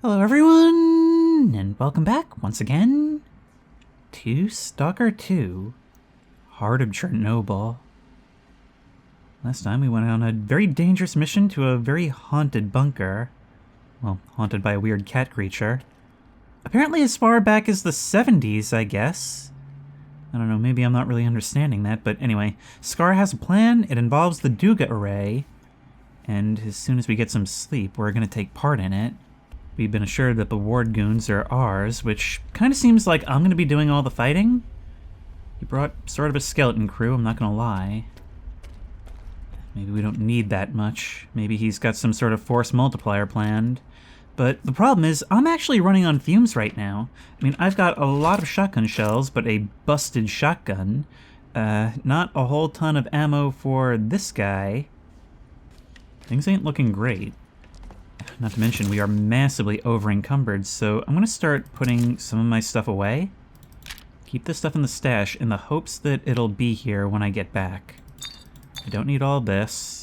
Hello everyone, and welcome back once again to Stalker 2, Heart of Chernobyl. Last time we went on a very dangerous mission to a very haunted bunker. Well, haunted by a weird cat creature. Apparently as far back as the 70s, I guess. I don't know, maybe I'm not really understanding that, but anyway. S.T.A.L.K.E.R has a plan. It involves the Duga array, and as soon as we get some sleep, we're going to take part in it. We've been assured that the ward goons are ours, which kind of seems like I'm going to be doing all the fighting. He brought sort of a skeleton crew, I'm not going to lie. Maybe we don't need that much. Maybe he's got some sort of force multiplier planned. But the problem is, I'm actually running on fumes right now. I mean, I've got a lot of shotgun shells, but a busted shotgun. Not a whole ton of ammo for this guy. Things ain't looking great. Not to mention, we are massively over-encumbered, so I'm going to start putting some of my stuff away. Keep this stuff in the stash in the hopes that it'll be here when I get back. I don't need all this.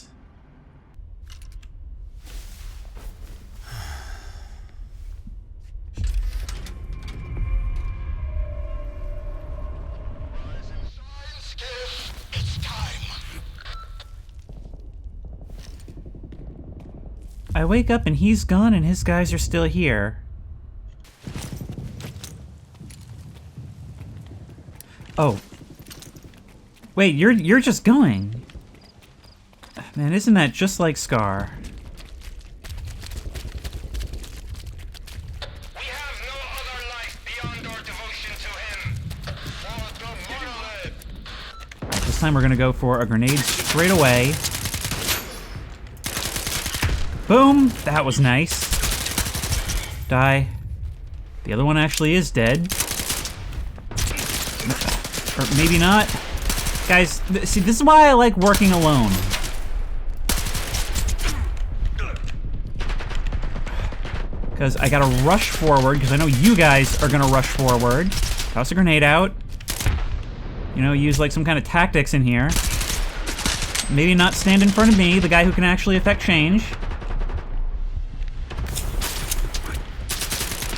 I wake up and he's gone and his guys are still here. Oh. Wait, you're just going. Man, isn't that just like S.T.A.L.K.E.R? We have no other life beyond our devotion to him. For the Monolith. This time we're gonna go for a grenade straight away. Boom! That was nice. Die. The other one actually is dead. Or maybe not. Guys, see, this is why I like working alone. Because I gotta rush forward, because I know you guys are gonna rush forward. Toss a grenade out. You know, use like some kind of tactics in here. Maybe not stand in front of me, the guy who can actually affect change.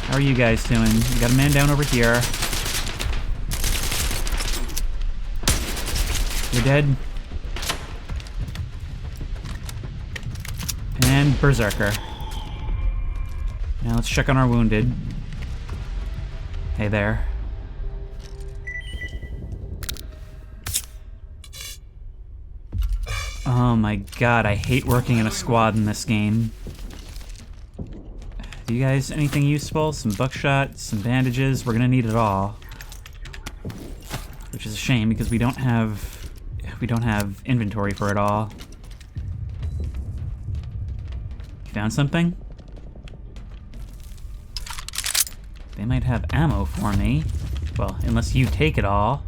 How are you guys doing? We got a man down over here. You're dead. And Berserker. Now let's check on our wounded. Hey there. Oh my god, I hate working in a squad in this game. Do you guys anything useful? Some buckshot, some bandages. We're gonna need it all. Which is a shame because we don't have inventory for it all. You found something? They might have ammo for me. Well, unless you take it all.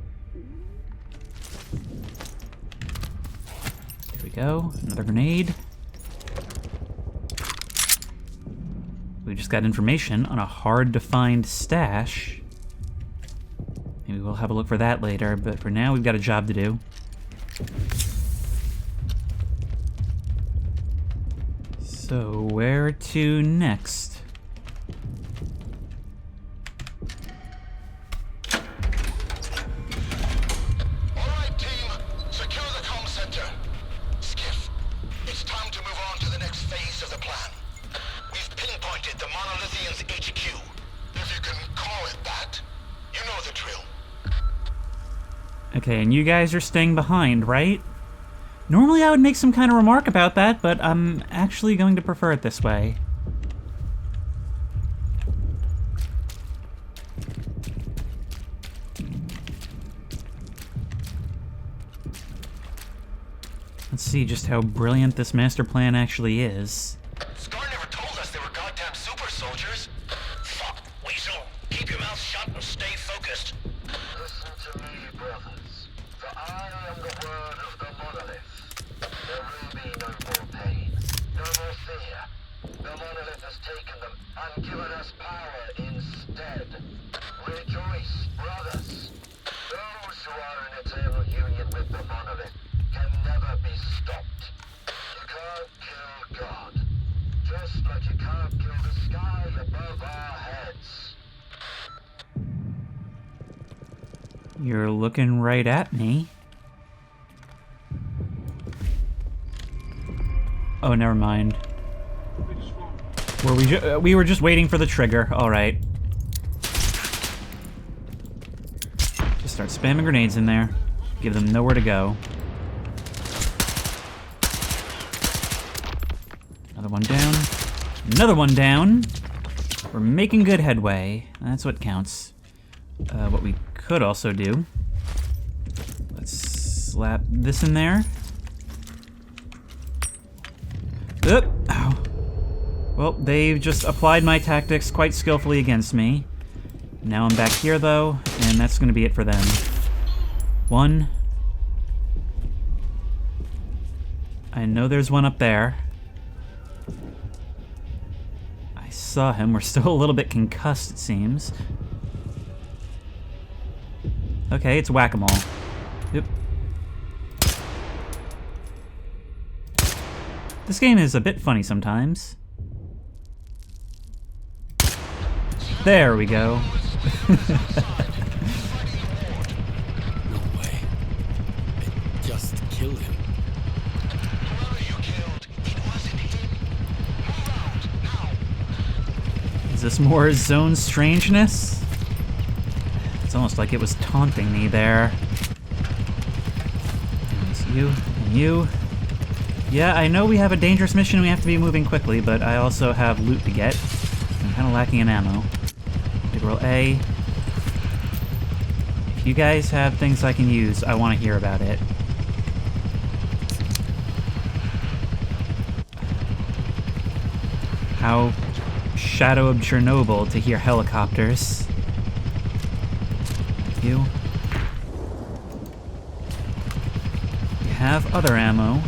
There we go. Another grenade. We just got information on a hard-to-find stash. Maybe we'll have a look for that later, but for now we've got a job to do. So, where to next? Alright, team. Secure the comm center. Skiff, it's time to move on to the next phase of the plan. We've pinpointed the Monolithians' HQ. If you can call it that. You know the drill. Okay, and you guys are staying behind, right? Normally I would make some kind of remark about that, but I'm actually going to prefer it this way. Let's see just how brilliant this master plan actually is. S.T.A.L.K.E.R never told us they were goddamn super soldiers. Fuck, Weasel. Keep your mouth shut and stay focused. Listen to me, brothers, for I am the word of the Monolith. There will be no more pain, no more fear. The Monolith has taken them and given us power instead. Rejoice, brothers. Those who are in eternal union with the Monolith can never be stopped. You can't kill God, just like you can't kill the sky above You're looking right at me. Oh, never mind. We were just waiting for the trigger. All right. Just start spamming grenades in there. Give them nowhere to go. Another one down. Another one down. We're making good headway. That's what counts. What we could also do. Let's slap this in there. Oop. Ow. Well, they've just applied my tactics quite skillfully against me. Now I'm back here, though, and that's going to be it for them. One. I know there's one up there. I saw him. We're still a little bit concussed, it seems. Okay, it's whack-a-mole. Yep. This game is a bit funny sometimes. There we go. No way. I just killed him. Whoever you killed, it wasn't him. Move out, now. Is this more zone strangeness? It's almost like it was taunting me there. There's you, and you. Yeah, I know we have a dangerous mission and we have to be moving quickly, but I also have loot to get. I'm kind of lacking in ammo. Integral A. If you guys have things I can use, I want to hear about it. How Shadow of Chernobyl to hear helicopters. You. You have other ammo.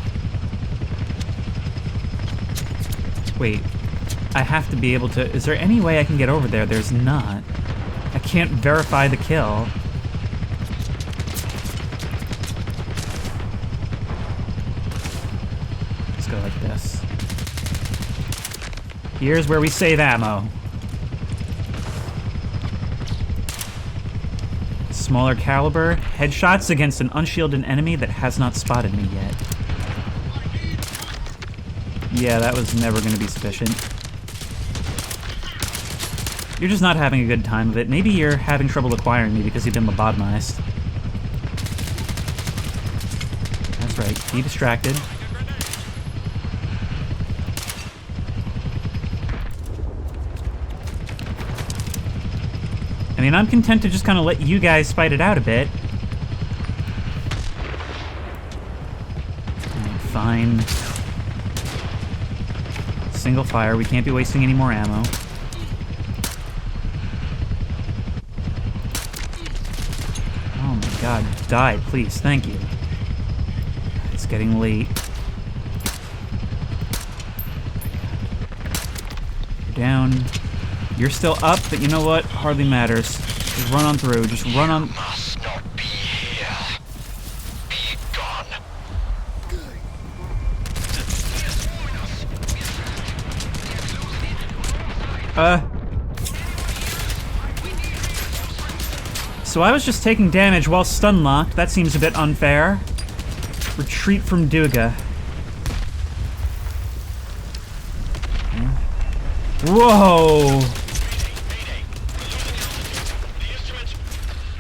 Wait. I have to be able to... Is there any way I can get over there? There's not. I can't verify the kill. Let's go like this. Here's where we save ammo. Smaller caliber, headshots against an unshielded enemy that has not spotted me yet. Yeah, that was never going to be sufficient. You're just not having a good time of it. Maybe you're having trouble acquiring me because you've been lobotomized. That's right, be distracted. I mean, I'm content to just kind of let you guys fight it out a bit. Alright, fine. Single fire, we can't be wasting any more ammo. Oh my god, die, please, thank you. It's getting late. You're down. You're still up, but you know what? Hardly matters. Just run on through, just run on... Must not be here. Be gone. So I was just taking damage while stun locked. That seems a bit unfair. Retreat from Duga. Whoa! The instruments.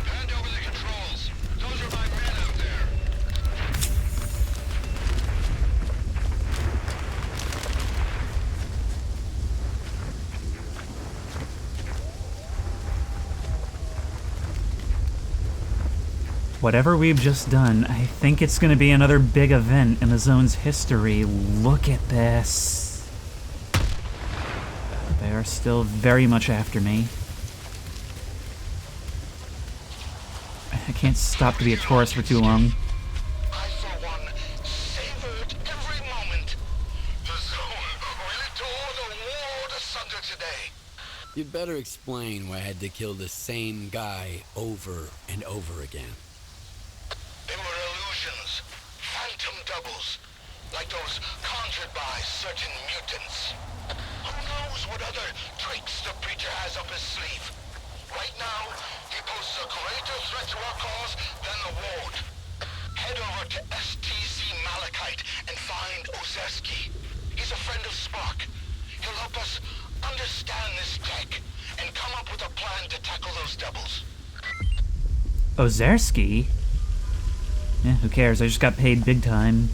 Hand over the controls. Those are my men out there. Whatever we've just done, I think it's going to be another big event in the zone's history. Look at this. They are still very much after me. I can't stop to be a tourist for too long. I, for one, savored every moment. The zone really tore the world asunder today. You'd better explain why I had to kill the same guy over and over again. They were illusions, phantom doubles, like those conjured by certain mutants. Who knows what other tricks the preacher has up his sleeve? Right now, he poses a greater threat to our cause than the Ward. Head over to STC Malachite and find S.T.A.L.K.E.R. He's a friend of Spark. He'll help us understand this tech and come up with a plan to tackle those doubles. S.T.A.L.K.E.R? Yeah, who cares? I just got paid big time.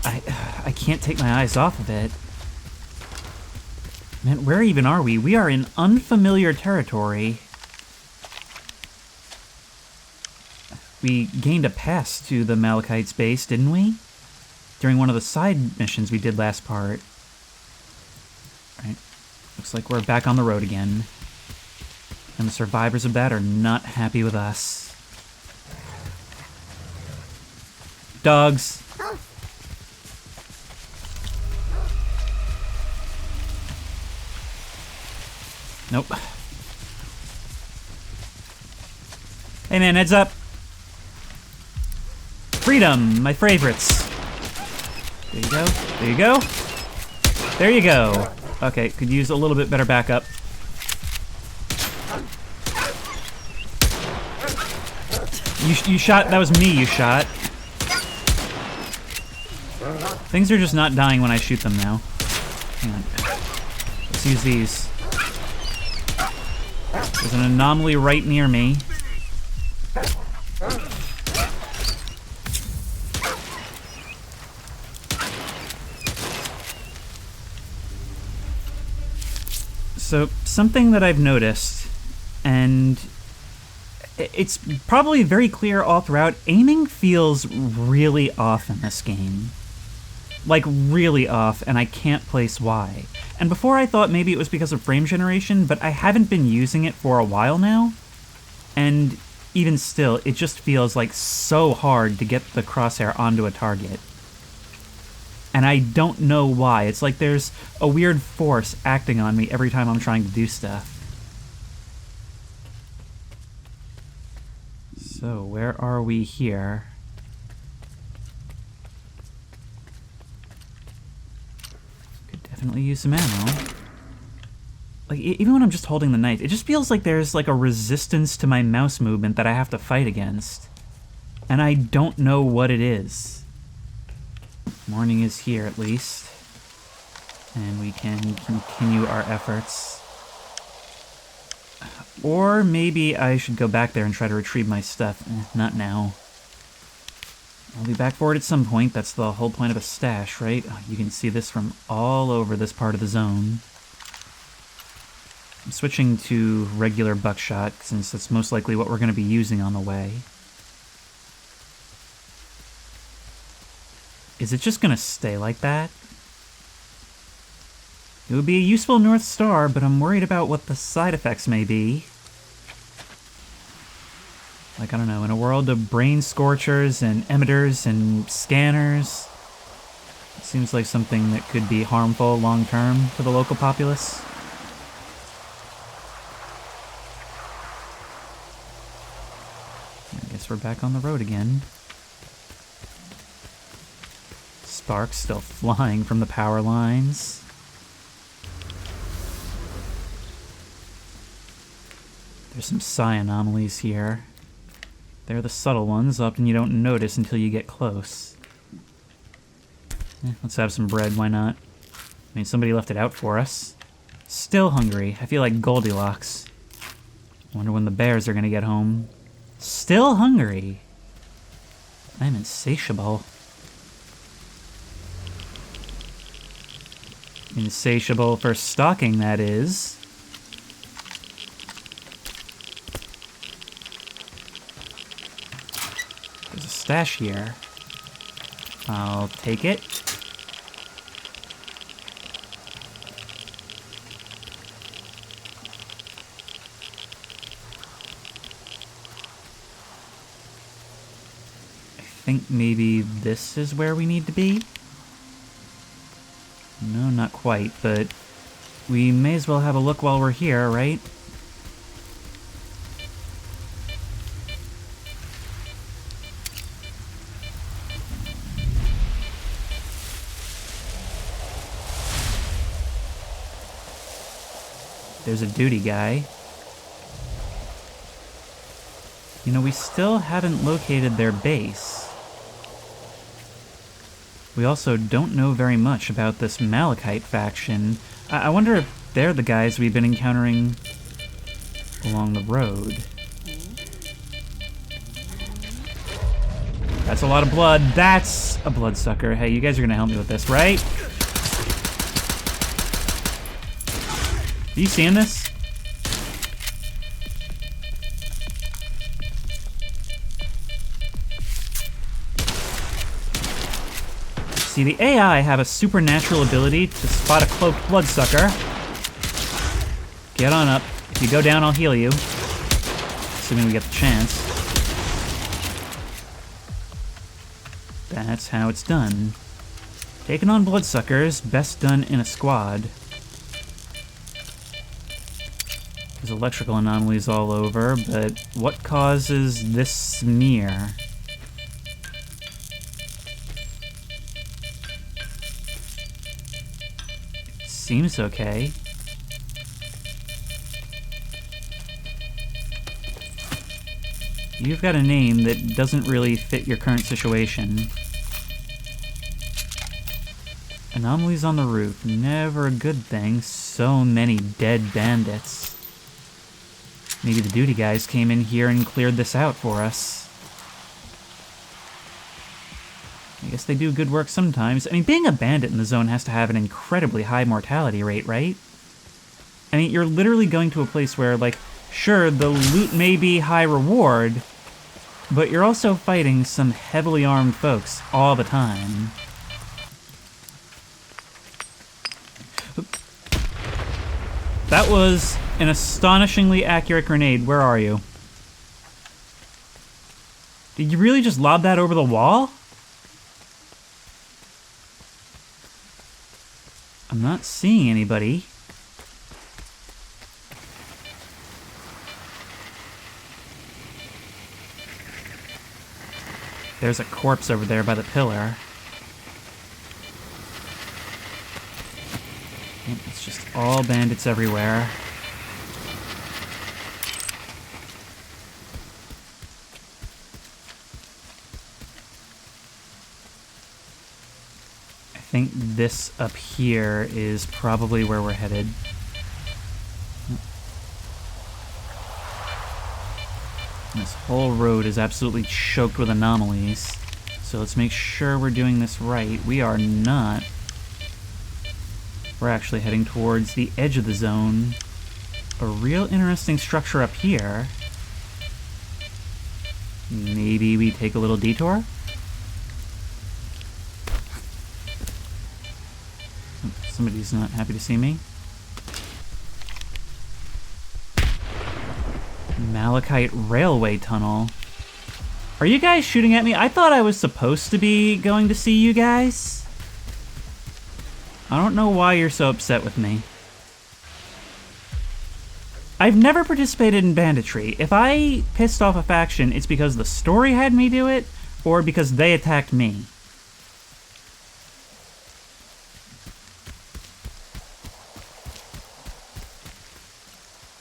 I can't take my eyes off of it. Man, where even are we? We are in unfamiliar territory. We gained a pass to the Malachite's base, didn't we? During one of the side missions we did last part. Right. Looks like we're back on the road again. And the survivors of that are not happy with us. Dogs. Nope. Hey man, heads up. Freedom, my favorites. There you go. There you go. There you go. Okay, could use a little bit better backup. You shot, that was me you shot. Things are just not dying when I shoot them now. Hang on. Let's use these. There's an anomaly right near me. So, something that I've noticed, and it's probably very clear all throughout, aiming feels really off in this game. Like, really off, and I can't place why. And before I thought maybe it was because of frame generation, but I haven't been using it for a while now. And even still, it just feels like so hard to get the crosshair onto a target. And I don't know why. It's like there's a weird force acting on me every time I'm trying to do stuff. So, where are we here? Could definitely use some ammo. Like, even when I'm just holding the knife, it just feels like there's like a resistance to my mouse movement that I have to fight against. And I don't know what it is. Morning is here, at least. And we can continue our efforts. Or maybe I should go back there and try to retrieve my stuff. Not now. I'll be back for it at some point. That's the whole point of a stash, right? You can see this from all over this part of the zone. I'm switching to regular buckshot, since that's most likely what we're going to be using on the way. Is it just gonna stay like that? It would be a useful North Star, but I'm worried about what the side effects may be. Like, I don't know, in a world of brain scorchers and emitters and scanners, it seems like something that could be harmful long-term to the local populace. I guess we're back on the road again. Sparks still flying from the power lines. There's some psi anomalies here. They're the subtle ones, often you don't notice until you get close. Let's have some bread, why not? I mean, somebody left it out for us. Still hungry. I feel like Goldilocks. Wonder when the bears are gonna get home. Still hungry. I'm insatiable. Insatiable for stalking, that is. There's a stash here. I'll take it. I think maybe this is where we need to be. No, not quite, but we may as well have a look while we're here, right? There's a duty guy. You know, we still haven't located their base. We also don't know very much about this Malachite faction. I wonder if they're the guys we've been encountering along the road. That's a lot of blood. That's a bloodsucker. Hey, you guys are gonna help me with this, right? Are you seeing this? See, the AI have a supernatural ability to spot a cloaked bloodsucker. Get on up. If you go down, I'll heal you. Assuming we get the chance. That's how it's done. Taking on bloodsuckers, best done in a squad. There's electrical anomalies all over, but what causes this smear? Seems okay. You've got a name that doesn't really fit your current situation. Anomalies on the roof. Never a good thing. So many dead bandits. Maybe the duty guys came in here and cleared this out for us. I guess they do good work sometimes. I mean, being a bandit in the zone has to have an incredibly high mortality rate, right? I mean, you're literally going to a place where, like, sure, the loot may be high reward, but you're also fighting some heavily armed folks all the time. That was an astonishingly accurate grenade. Where are you? Did you really just lob that over the wall? I'm not seeing anybody. There's a corpse over there by the pillar. Yep, it's just all bandits everywhere. I think this up here is probably where we're headed. This whole road is absolutely choked with anomalies. So let's make sure we're doing this right. We are not. We're actually heading towards the edge of the zone. A real interesting structure up here. Maybe we take a little detour? Somebody's not happy to see me. Malachite railway tunnel. Are you guys shooting at me? I thought I was supposed to be going to see you guys. I don't know why you're so upset with me. I've never participated in banditry. If I pissed off a faction, it's because the story had me do it, or because they attacked me.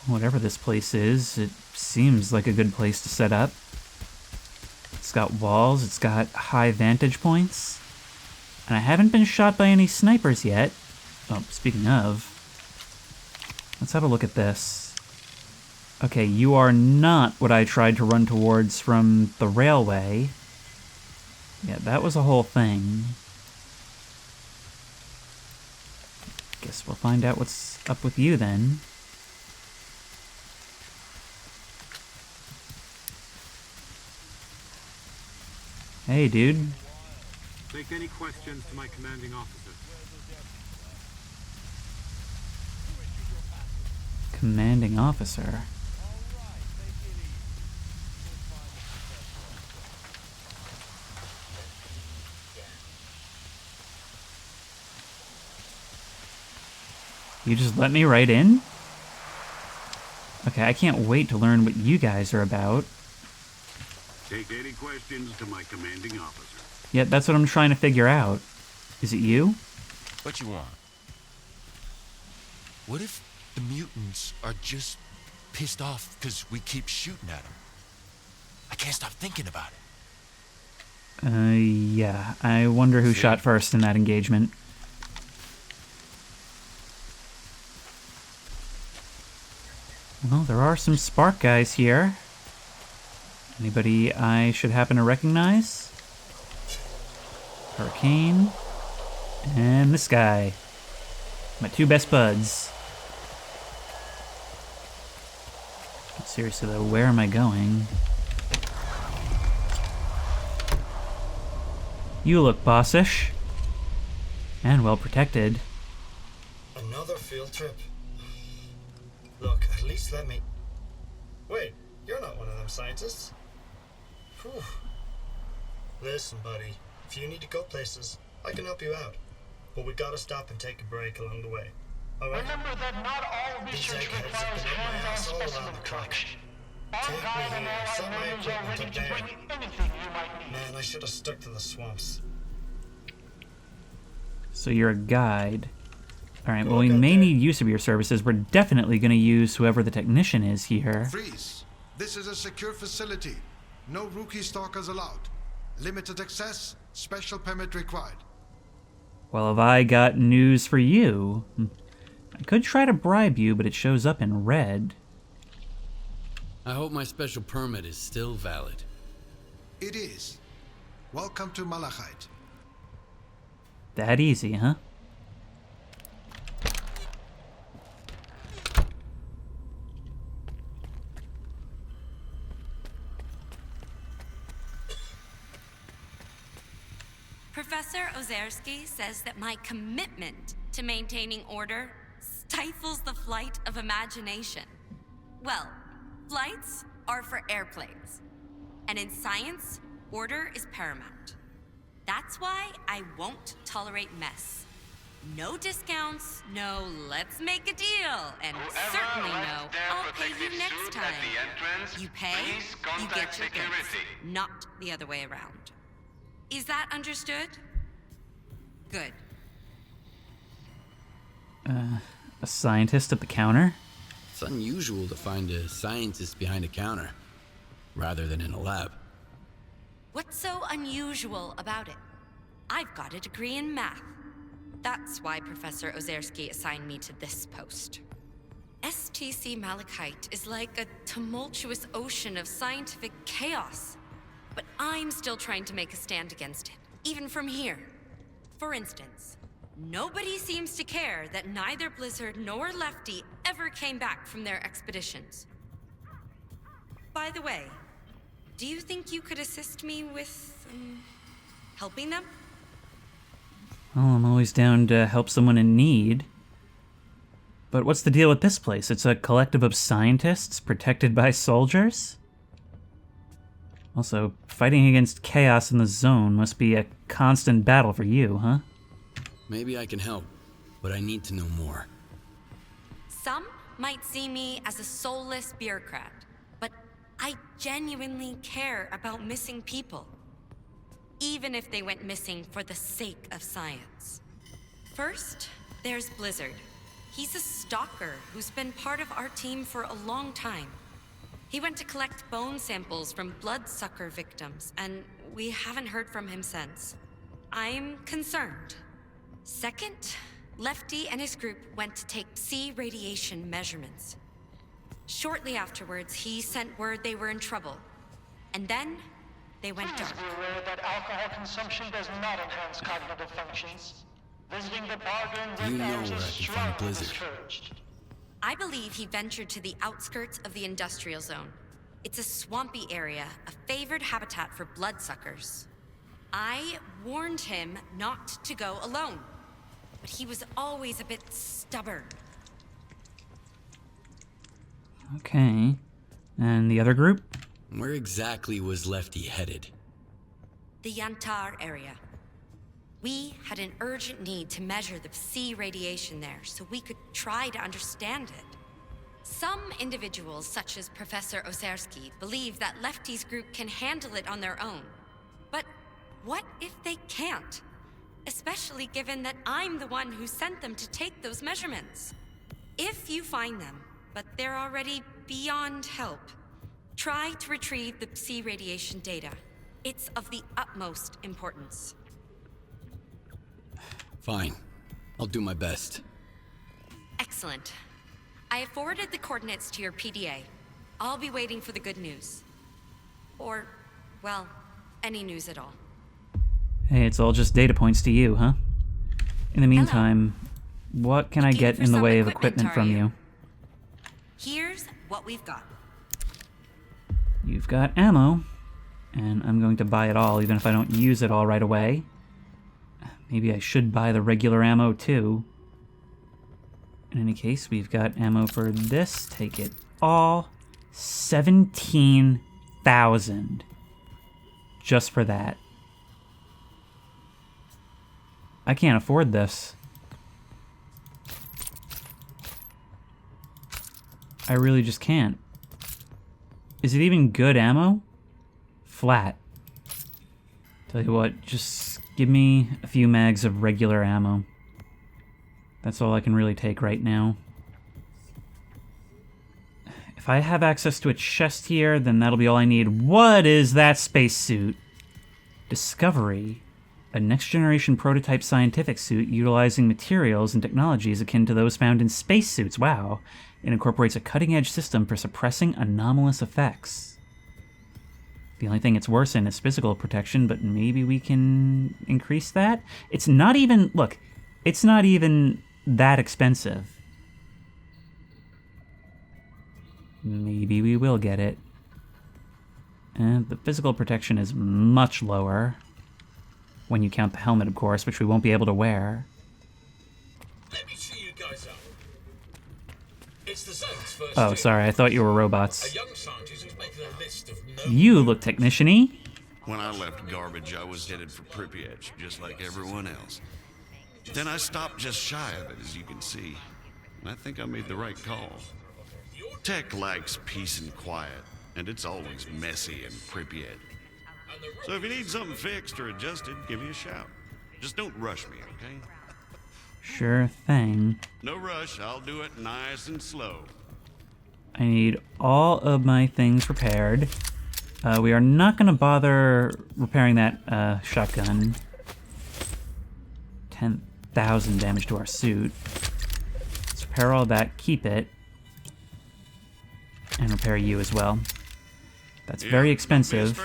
Whatever this place is, it seems like a good place to set up. It's got walls, it's got high vantage points. And I haven't been shot by any snipers yet. Oh, speaking of, let's have a look at this. Okay, you are not what I tried to run towards from the railway. Yeah, that was a whole thing. Guess we'll find out what's up with you then. Hey, dude. Take any questions to my commanding officer. Commanding officer. You just let me right in? Okay, I can't wait to learn what you guys are about. Take any questions to my commanding officer. Yeah, that's what I'm trying to figure out. Is it you? What you want? What if The mutants are just pissed off because we keep shooting at them. I can't stop thinking about it. Yeah. I wonder who shot first in that engagement. Well, there are some spark guys here. Anybody I should happen to recognize? Hurricane. And this guy. My two best buds. Seriously though, where am I going? You look bossish. And well protected. Another field trip? Look, at least let me... Wait, you're not one of them scientists. Whew. Listen, buddy, if you need to go places, I can help you out. But we gotta stop and take a break along the way. Alright? Remember that not all research requires hands-on specimen collection. Our guide and allied members are ready to bring anything you might need. Man, I should have stuck to the swamps. So you're a guide. Alright, well we may need use of your services. We're definitely going to use whoever the technician is here. Freeze. This is a secure facility. No rookie stalkers allowed. Limited access, special permit required. Well, have I got news for you? I could try to bribe you, but it shows up in red. I hope my special permit is still valid. It is. Welcome to Malachite. That easy, huh? Professor S.T.A.L.K.E.R says that my commitment to maintaining order stifles the flight of imagination. Well, flights are for airplanes. And in science, order is paramount. That's why I won't tolerate mess. No discounts, no let's make a deal, and certainly no I'll pay you next time. You pay, you get your goods, not the other way around. Is that understood? Good. A scientist at the counter? It's unusual to find a scientist behind a counter, rather than in a lab. What's so unusual about it? I've got a degree in math. That's why Professor S.T.A.L.K.E.R assigned me to this post. STC Malachite is like a tumultuous ocean of scientific chaos. But I'm still trying to make a stand against it, even from here. For instance, nobody seems to care that neither Blizzard nor Lefty ever came back from their expeditions. By the way, do you think you could assist me with, helping them? Well, I'm always down to help someone in need. But what's the deal with this place? It's a collective of scientists protected by soldiers? Also, fighting against chaos in the zone must be a constant battle for you, huh? Maybe I can help, but I need to know more. Some might see me as a soulless bureaucrat, but I genuinely care about missing people. Even if they went missing for the sake of science. First, there's Blizzard. He's a stalker who's been part of our team for a long time. He went to collect bone samples from bloodsucker victims, and we haven't heard from him since. I'm concerned. Second, Lefty and his group went to take Psi radiation measurements. Shortly afterwards, he sent word they were in trouble. And then, they went dark. Please be aware that alcohol consumption does not enhance cognitive functions. Visiting the bar during You work know hours where I is can find strongly Blizzard. discouraged. I believe he ventured to the outskirts of the industrial zone. It's a swampy area, a favored habitat for bloodsuckers. I warned him not to go alone, but he was always a bit stubborn. Okay. And the other group? Where exactly was Lefty headed? The Yantar area. We had an urgent need to measure the Psi radiation there so we could try to understand it. Some individuals, such as Professor S.T.A.L.K.E.R, believe that Lefty's group can handle it on their own. But what if they can't? Especially given that I'm the one who sent them to take those measurements. If you find them, but they're already beyond help, try to retrieve the Psi radiation data. It's of the utmost importance. Fine. I'll do my best. Excellent. I have forwarded the coordinates to your PDA. I'll be waiting for the good news. Or, well, any news at all. Hey, it's all just data points to you, huh? In the meantime, what can I get in the way of equipment from you? Here's what we've got. You've got ammo, and I'm going to buy it all, even if I don't use it all right away. Maybe I should buy the regular ammo, too. In any case, we've got ammo for this. Take it all. 17,000. Just for that. I can't afford this. I really just can't. Is it even good ammo? Flat. Tell you what, just give me a few mags of regular ammo. That's all I can really take right now. If I have access to a chest here, then that'll be all I need. What is that spacesuit? Discovery. A next-generation prototype scientific suit utilizing materials and technologies akin to those found in spacesuits. Wow. It incorporates a cutting-edge system for suppressing anomalous effects. The only thing it's worse in is physical protection, but maybe we can increase that? It's not even... Look, it's not even that expensive. Maybe we will get it. And the physical protection is much lower. When you count the helmet, of course, which we won't be able to wear. Let me see you guys out. It's the science first. Oh, sorry, I thought you were robots. A young scientist who's making a list of You look technician-y. When I left Garbage, I was headed for Pripyat, just like everyone else. Then I stopped just shy of it, as you can see. And I think I made the right call. Tech likes peace and quiet, and it's always messy in Pripyat. So if you need something fixed or adjusted, give me a shout. Just don't rush me, okay? Sure thing. No rush, I'll do it nice and slow. I need all of my things repaired. We are not going to bother repairing that shotgun. 10,000 damage to our suit. Let's repair all that, keep it. And repair you as well. That's very expensive.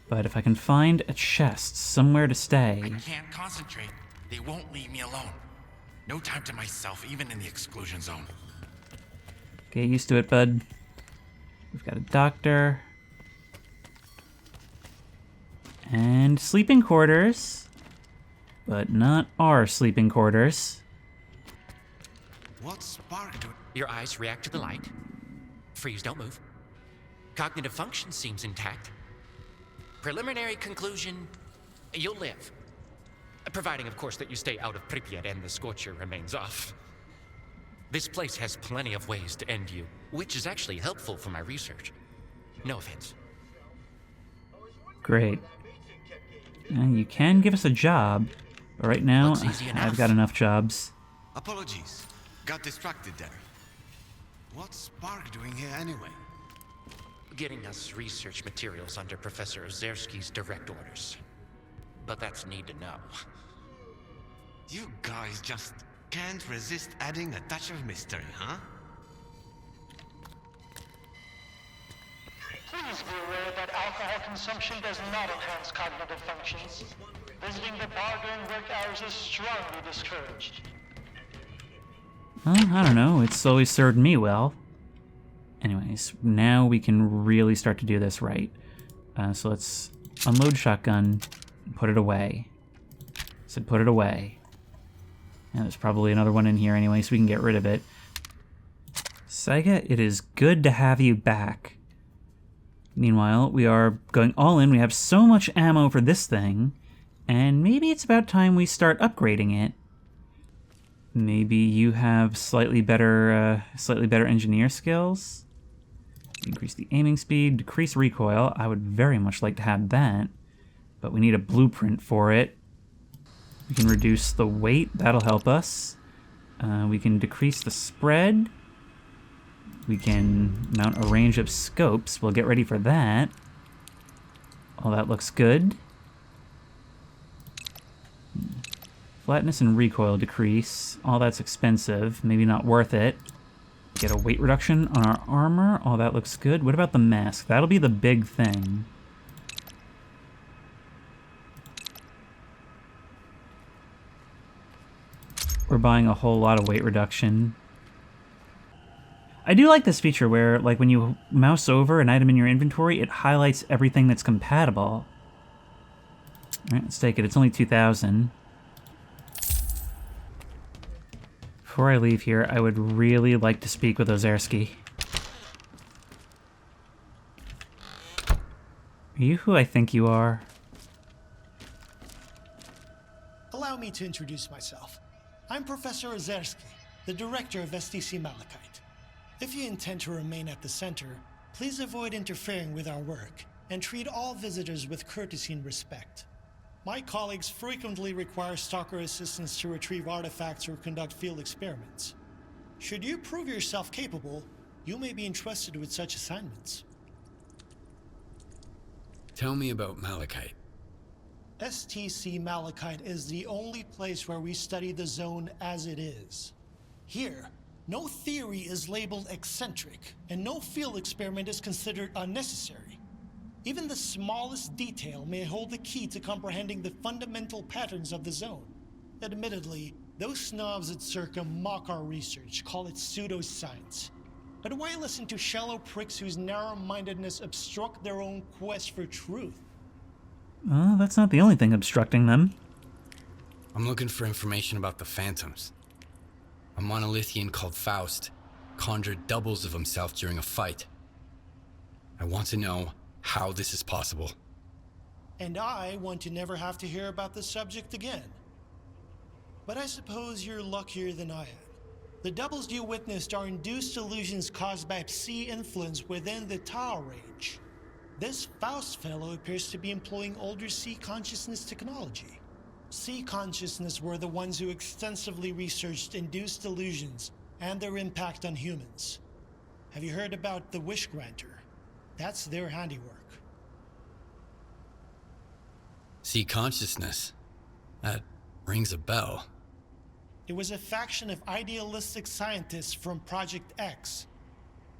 But if I can find a chest somewhere to stay... I can't concentrate. They won't leave me alone. No time to myself, even in the exclusion zone. Get used to it, bud. We've got a doctor. And sleeping quarters. But not our sleeping quarters. What's S.T.A.L.K.E.R doing? Your eyes react to the light. Freeze, don't move. Cognitive function seems intact. Preliminary conclusion, you'll live. Providing, of course, that you stay out of Pripyat and the scorcher remains off. This place has plenty of ways to end you, which is actually helpful for my research. No offense. Great. And you can give us a job, but right now, Looks easy enough. I've got enough jobs. Apologies. Got distracted there. What's S.T.A.L.K.E.R doing here anyway? Getting us research materials under Professor Ozerski's direct orders. But that's need to know. You guys just can't resist adding a touch of mystery, huh? Please be aware that alcohol consumption does not enhance cognitive functions. Visiting the bar during work hours is strongly discouraged. Well, I don't know. It's always served me well. Anyways, now we can really start to do this right. So let's unload shotgun and put it away. Said put it away. Yeah, there's probably another one in here anyway, so we can get rid of it. Saiga, it is good to have you back. Meanwhile, we are going all in. We have so much ammo for this thing, and maybe it's about time we start upgrading it. Maybe you have slightly better engineer skills. Increase the aiming speed, decrease recoil. I would very much like to have that, but we need a blueprint for it. We can reduce the weight. That'll help us. We can decrease the spread. We can mount a range of scopes. We'll get ready for that. All that looks good. Flatness and recoil decrease. All that's expensive. Maybe not worth it. Get a weight reduction on our armor. All that looks good. What about the mask? That'll be the big thing. We're buying a whole lot of weight reduction. I do like this feature where, like, when you mouse over an item in your inventory, it highlights everything that's compatible. Alright, let's take it. It's only 2,000. Before I leave here, I would really like to speak with Ozerski. Are you who I think you are? Allow me to introduce myself. I'm Professor Ozerski, the director of STC Malachite. If you intend to remain at the center, please avoid interfering with our work and treat all visitors with courtesy and respect. My colleagues frequently require stalker assistance to retrieve artifacts or conduct field experiments. Should you prove yourself capable, you may be entrusted with such assignments. Tell me about Malachite. STC Malachite is the only place where we study the zone as it is. Here, no theory is labeled eccentric, and no field experiment is considered unnecessary. Even the smallest detail may hold the key to comprehending the fundamental patterns of the zone. Admittedly, those snobs at Circa mock our research, call it pseudoscience. But why listen to shallow pricks whose narrow-mindedness obstruct their own quest for truth? Well, that's not the only thing obstructing them. I'm looking for information about the Phantoms. A Monolithian called Faust conjured doubles of himself during a fight. I want to know how this is possible. And I want to never have to hear about the subject again. But I suppose you're luckier than I am. The doubles you witnessed are induced illusions caused by psi influence within the Tau range. This Faust fellow appears to be employing older psi consciousness technology. Psi consciousness were the ones who extensively researched induced illusions and their impact on humans. Have you heard about the Wish Granter? That's their handiwork. Psi consciousness? That rings a bell. It was a faction of idealistic scientists from Project X.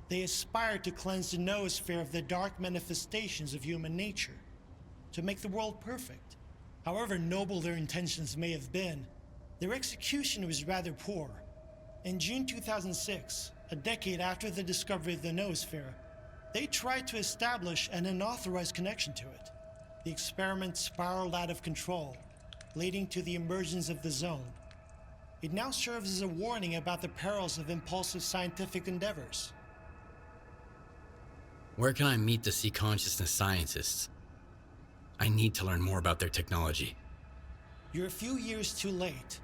They aspired to cleanse the noosphere of the dark manifestations of human nature, to make the world perfect. However noble their intentions may have been, their execution was rather poor. In June 2006, a decade after the discovery of the noosphere, they tried to establish an unauthorized connection to it. The experiment spiraled out of control, leading to the emergence of the zone. It now serves as a warning about the perils of impulsive scientific endeavors. Where can I meet the Psi consciousness scientists? I need to learn more about their technology. You're a few years too late.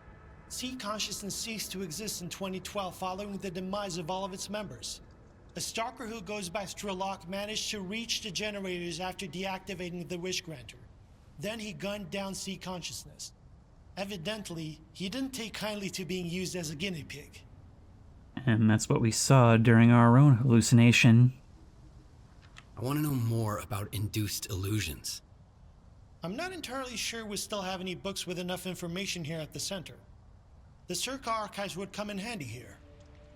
Psi consciousness ceased to exist in 2012 following the demise of all of its members. A stalker who goes by S.T.A.L.K.E.R managed to reach the generators after deactivating the Wish Granter. Then he gunned down Psi consciousness. Evidently, he didn't take kindly to being used as a guinea pig. And that's what we saw during our own hallucination. I want to know more about induced illusions. I'm not entirely sure we still have any books with enough information here at the center. The S.T.A.L.K.E.R archives would come in handy here.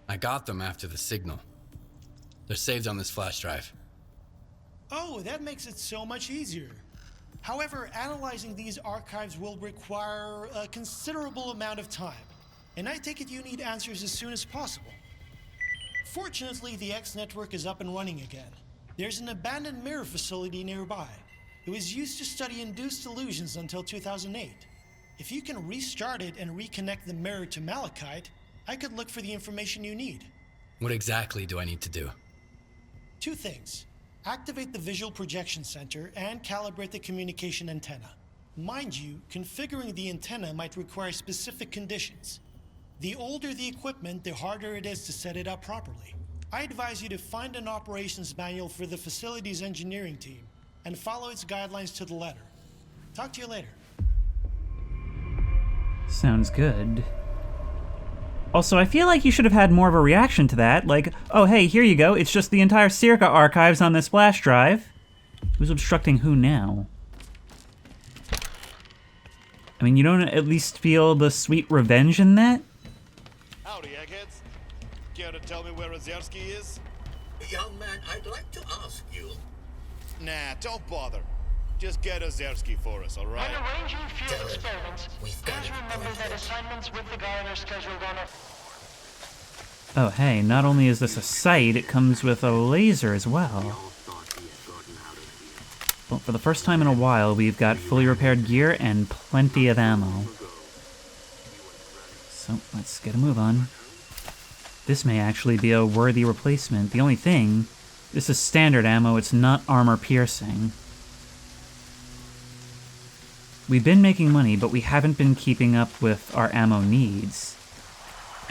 I got them after the signal. They're saved on this flash drive. Oh, that makes it so much easier. However, analyzing these archives will require a considerable amount of time, and I take it you need answers as soon as possible. Fortunately, the X network is up and running again. There's an abandoned mirror facility nearby. It was used to study induced illusions until 2008. If you can restart it and reconnect the mirror to Malachite, I could look for the information you need. What exactly do I need to do? 2 things. Activate the visual projection center and calibrate the communication antenna. Mind you, configuring the antenna might require specific conditions. The older the equipment, the harder it is to set it up properly. I advise you to find an operations manual for the facility's engineering team and follow its guidelines to the letter. Talk to you later. Sounds good. Also, I feel like you should have had more of a reaction to that. Like, oh, hey, here you go. It's just the entire S.T.A.L.K.E.R archives on this flash drive. Who's obstructing who now? I mean, you don't at least feel the sweet revenge in that? Howdy, eggheads. Care to tell me where S.T.A.L.K.E.R is? Young man, I'd like to ask you. Nah, don't bother. Just get S.T.A.L.K.E.R for us, alright? When arranging field experiments, We've got please remember that assignments with the guard are scheduled on a... Oh, hey, not only is this a sight, it comes with a laser as well. Well, for the first time in a while, we've got fully repaired gear and plenty of ammo. So, let's get a move on. This may actually be a worthy replacement. The only thing, this is standard ammo, it's not armor piercing. We've been making money, but we haven't been keeping up with our ammo needs.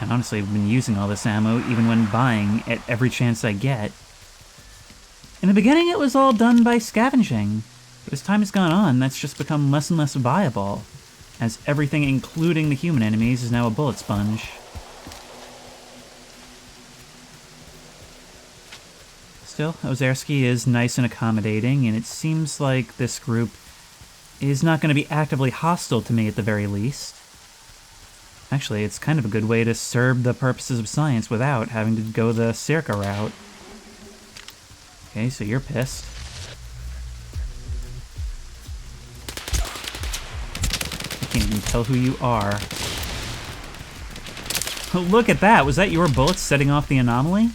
And honestly, I've been using all this ammo even when buying at every chance I get. In the beginning, it was all done by scavenging. But as time has gone on, that's just become less and less viable, as everything, including the human enemies, is now a bullet sponge. Still, S.T.A.L.K.E.R is nice and accommodating, and it seems like this group is not going to be actively hostile to me at the very least. Actually, it's kind of a good way to serve the purposes of science without having to go the S.T.A.L.K.E.R route. Okay, so you're pissed. I can't even tell who you are. Oh, look at that! Was that your bullets setting off the anomaly?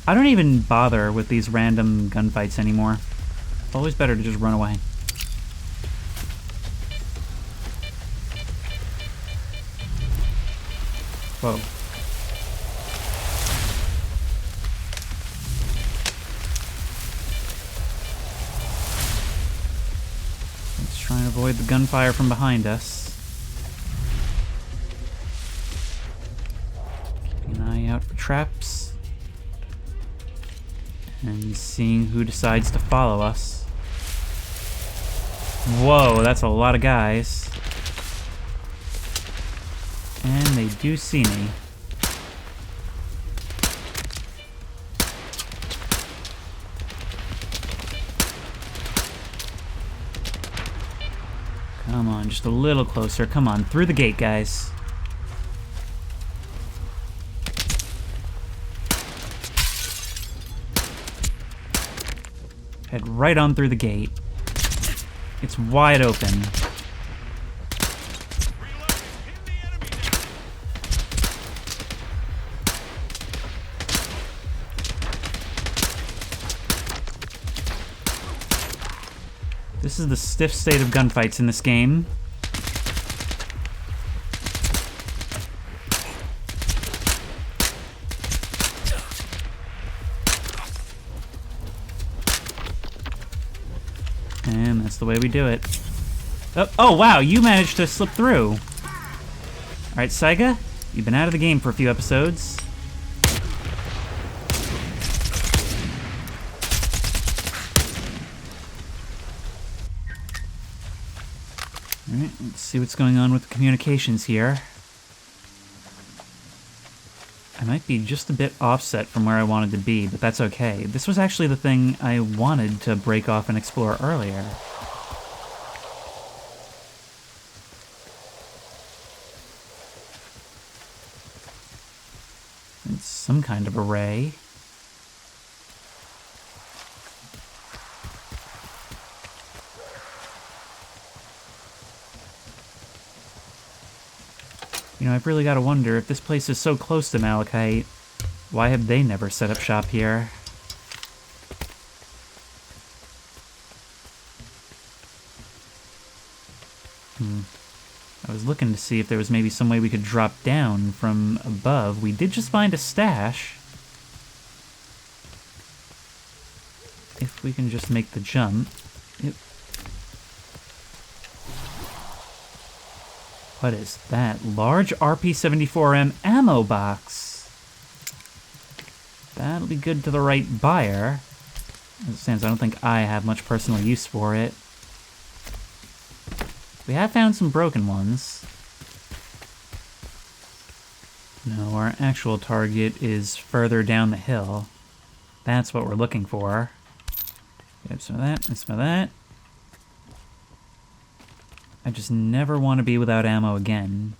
I don't even bother with these random gunfights anymore. It's always better to just run away. Whoa. Let's try and avoid the gunfire from behind us. Keeping an eye out for traps. And seeing who decides to follow us. Whoa, that's a lot of guys. And they do see me. Come on, just a little closer. Come on, through the gate, guys. Head right on through the gate. It's wide open. This is the stiff state of gunfights in this game. And that's the way we do it. Oh, wow, you managed to slip through. Alright, Saiga, you've been out of the game for a few episodes. Alright, let's see what's going on with the communications here. I might be just a bit offset from where I wanted to be, but that's okay. This was actually the thing I wanted to break off and explore earlier. It's some kind of array. You know, I've really got to wonder, if this place is so close to Malachite, why have they never set up shop here? I was looking to see if there was maybe some way we could drop down from above. We did just find a stash. If we can just make the jump. What is that? Large RP-74M ammo box. That'll be good to the right buyer. As it stands, I don't think I have much personal use for it. We have found some broken ones. No, our actual target is further down the hill. That's what we're looking for. Grab some of that, and some of that. I just never want to be without ammo again.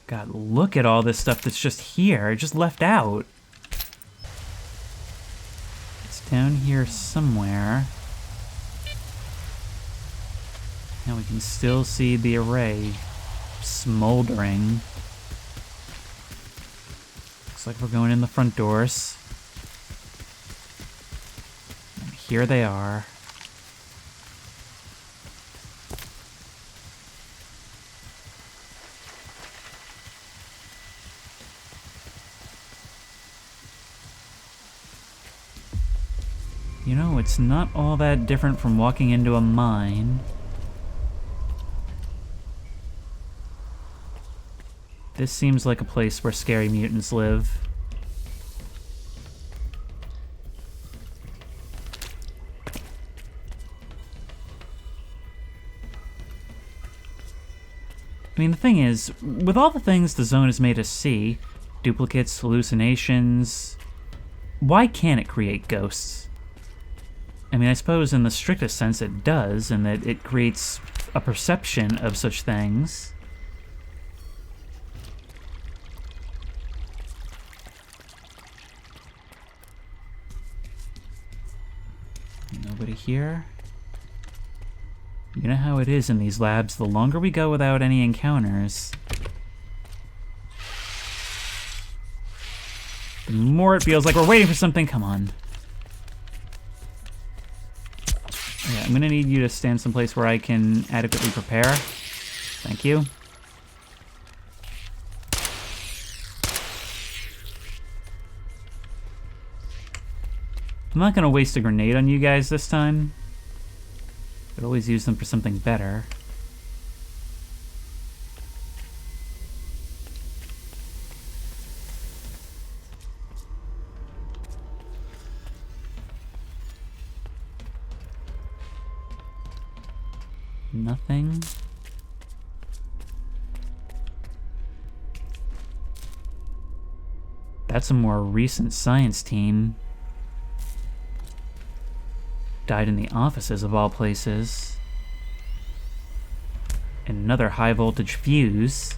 God, look at all this stuff that's just here, just left out. It's down here somewhere. And we can still see the array smoldering. Looks like we're going in the front doors. And here they are. You know, it's not all that different from walking into a mine. This seems like a place where scary mutants live. I mean, the thing is, with all the things the zone has made us see, duplicates, hallucinations, why can't it create ghosts? I mean, I suppose in the strictest sense it does, in that it creates a perception of such things. Nobody here? You know how it is in these labs, the longer we go without any encounters, the more it feels like we're waiting for something. Come on. Yeah, I'm gonna need you to stand someplace where I can adequately prepare. Thank you. I'm not gonna waste a grenade on you guys this time. Could always use them for something better. Nothing. That's a more recent science team. Died in the offices of all places. Another high voltage fuse.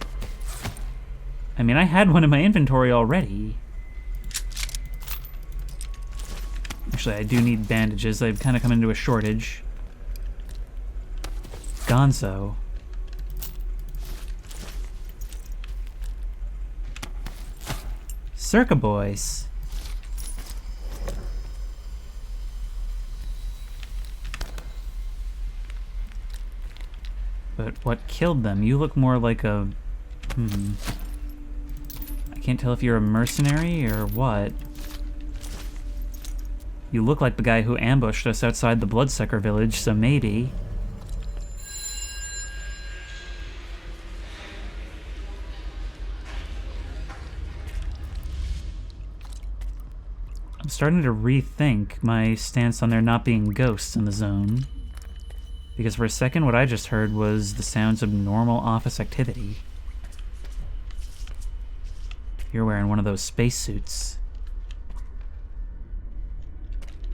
I mean, I had one in my inventory already. Actually, I do need bandages. I've kind of come into a shortage. Gonzo. Circa Boys. But what killed them? You look more like a... I can't tell if you're a mercenary or what. You look like the guy who ambushed us outside the Bloodsucker village, so maybe... I'm starting to rethink my stance on there not being ghosts in the zone. Because for a second, what I just heard was the sounds of normal office activity. You're wearing one of those spacesuits.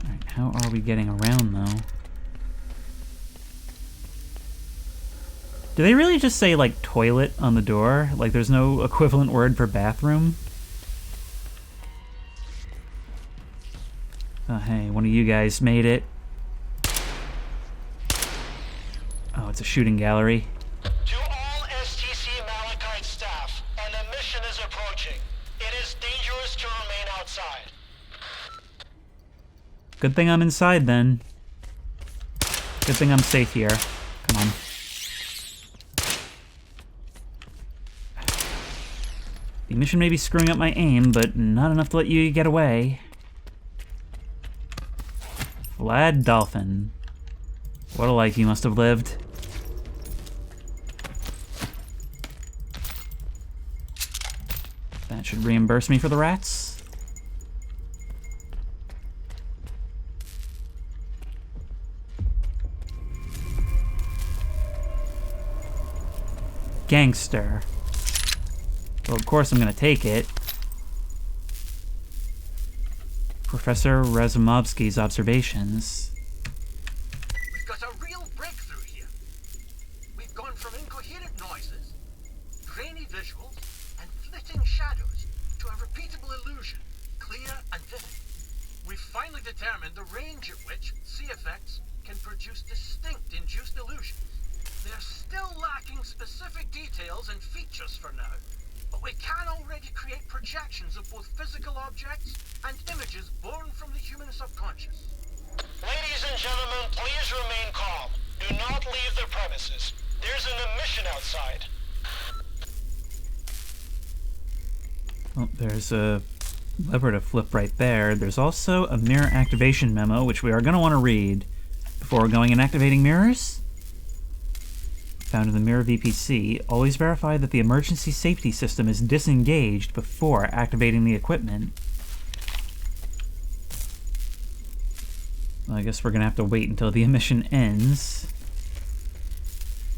Alright, how are we getting around, though? Do they really just say, like, toilet on the door? Like, there's no equivalent word for bathroom? Oh, hey, one of you guys made it. Oh, it's a shooting gallery. To all STC Malachite staff, an emission is approaching. It is dangerous to remain outside. Good thing I'm inside, then. Good thing I'm safe here. Come on. The emission may be screwing up my aim, but not enough to let you get away. Vlad Dolphin. What a life you must have lived. That should reimburse me for the rats. gangster. Well, of course I'm gonna take it. Professor Razumovsky's observations. We've got a real breakthrough here. We've gone from incoherent noises, grainy visuals, and flitting shadows to a repeatable illusion, clear and vivid. We've finally determined the range at which C effects can produce distinct induced illusions. They're still lacking specific details and features for now, but we can already create projections of both physical objects and images born from the human subconscious. Ladies and gentlemen, please remain calm. Do not leave the premises. There's an emission outside. Well, there's a lever to flip right there. There's also a mirror activation memo, which we are going to want to read before going and activating mirrors. Found in the mirror VPC, always verify that the emergency safety system is disengaged before activating the equipment. Well, I guess we're going to have to wait until the emission ends.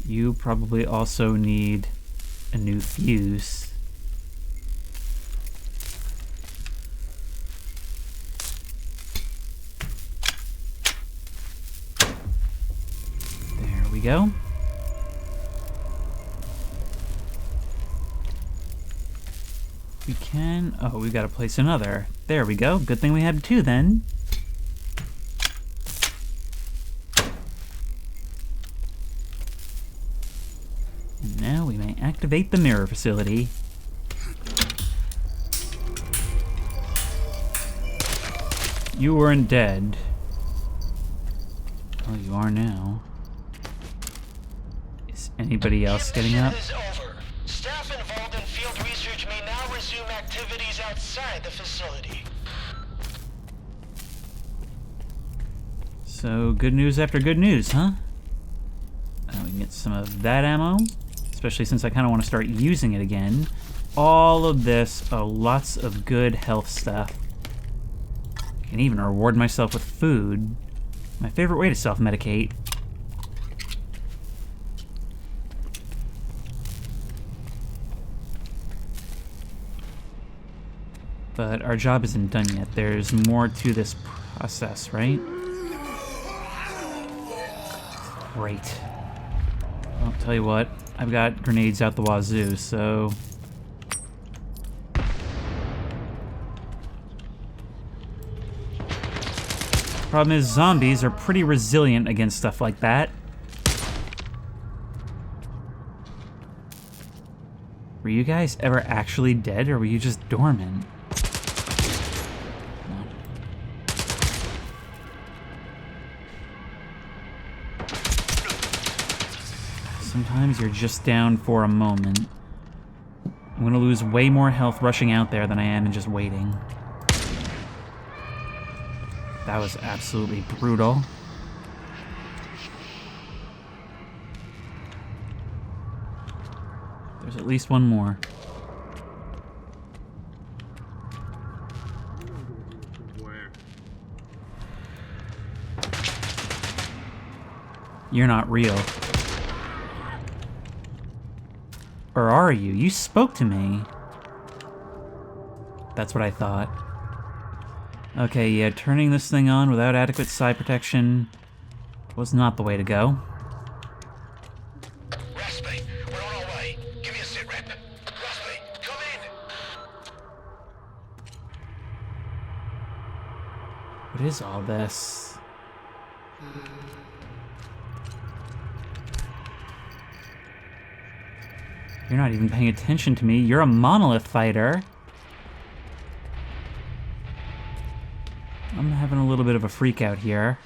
You probably also need a new fuse. There we go. We can... Oh, we've got to place another. There we go. Good thing we had two then. And now we may activate the mirror facility. You weren't dead. Well, you are now. Is anybody else getting up? Staff involved in field research may now resume activities outside the facility. So, good news after good news, huh? We can get some of that ammo, especially since I kind of want to start using it again. All of this, lots of good health stuff. I can even reward myself with food. My favorite way to self-medicate. But our job isn't done yet. There's more to this process, right? Great. I'll tell you what, I've got grenades out the wazoo, so... Problem is, zombies are pretty resilient against stuff like that. Were you guys ever actually dead, or were you just dormant? Sometimes you're just down for a moment. I'm gonna lose way more health rushing out there than I am in just waiting. That was absolutely brutal. There's at least one more. You're not real. Or are you? You spoke to me. That's what I thought. Okay, yeah, turning this thing on without adequate side protection was not the way to go. Raspy, we're on our way. Give me a sit rep. Raspy, come in. What is all this? You're not even paying attention to me. You're a Monolith fighter. I'm having a little bit of a freak out here.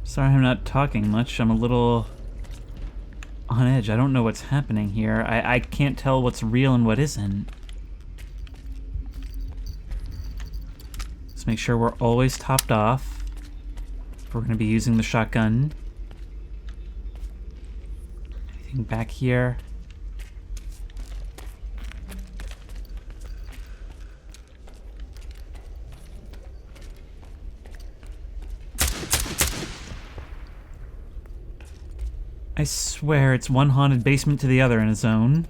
Sorry I'm not talking much. I'm a little on edge. I don't know what's happening here. I can't tell what's real and what isn't. Let's make sure we're always topped off if we're going to be using the shotgun. Anything back here? I swear it's one haunted basement to the other in a zone.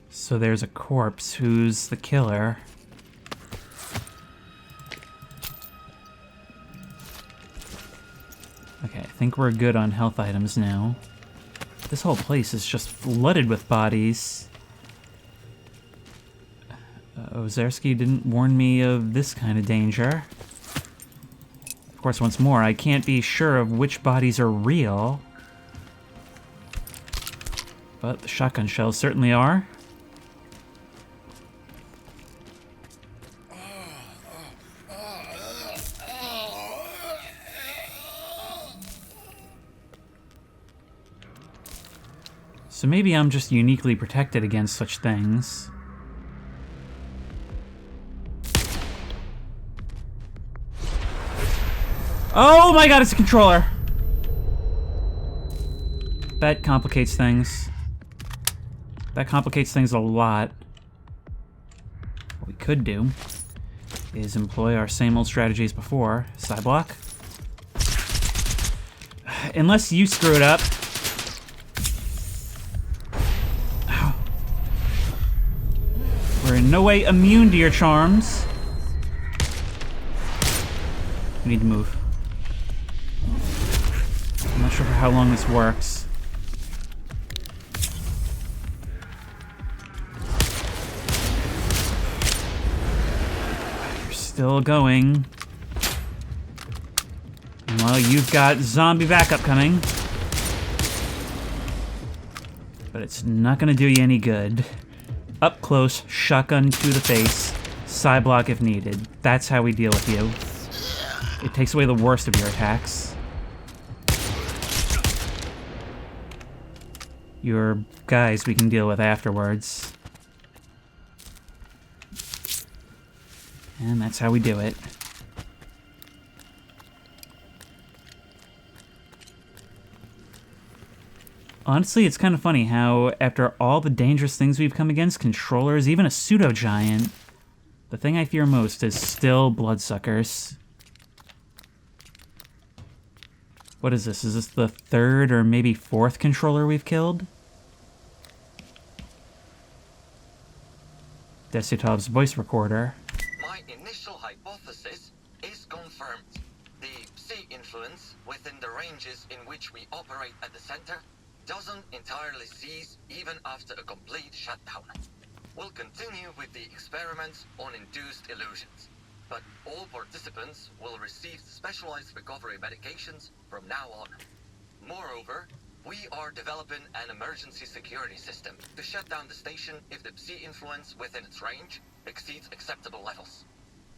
So there's a corpse. Who's the killer? Okay, I think we're good on health items now. This whole place is just flooded with bodies. Ozerski didn't warn me of this kind of danger. Of course, once more, I can't be sure of which bodies are real. But the shotgun shells certainly are. So maybe I'm just uniquely protected against such things. Oh my god, it's a controller! That complicates things. That complicates things a lot. What we could do is employ our same old strategies before. Sideblock. Unless you screw it up. Ow. We're in no way immune to your charms. We need to move. I'm not sure for how long this works. You're still going. Well, you've got zombie backup coming. But it's not gonna do you any good. Up close, shotgun to the face, side block if needed. That's how we deal with you. It takes away the worst of your attacks. Your guys we can deal with afterwards. And that's how we do it. Honestly, it's kind of funny how, after all the dangerous things we've come against, controllers, even a pseudo-giant, the thing I fear most is still bloodsuckers. What is this? Is this the third or maybe fourth controller we've killed? Desyatov's voice recorder. My initial hypothesis is confirmed. The Psi influence within the ranges in which we operate at the center doesn't entirely cease even after a complete shutdown. We'll continue with the experiments on induced illusions, but all participants will receive specialized recovery medications from now on. Moreover, we are developing an emergency security system to shut down the station if the Psi influence within its range exceeds acceptable levels.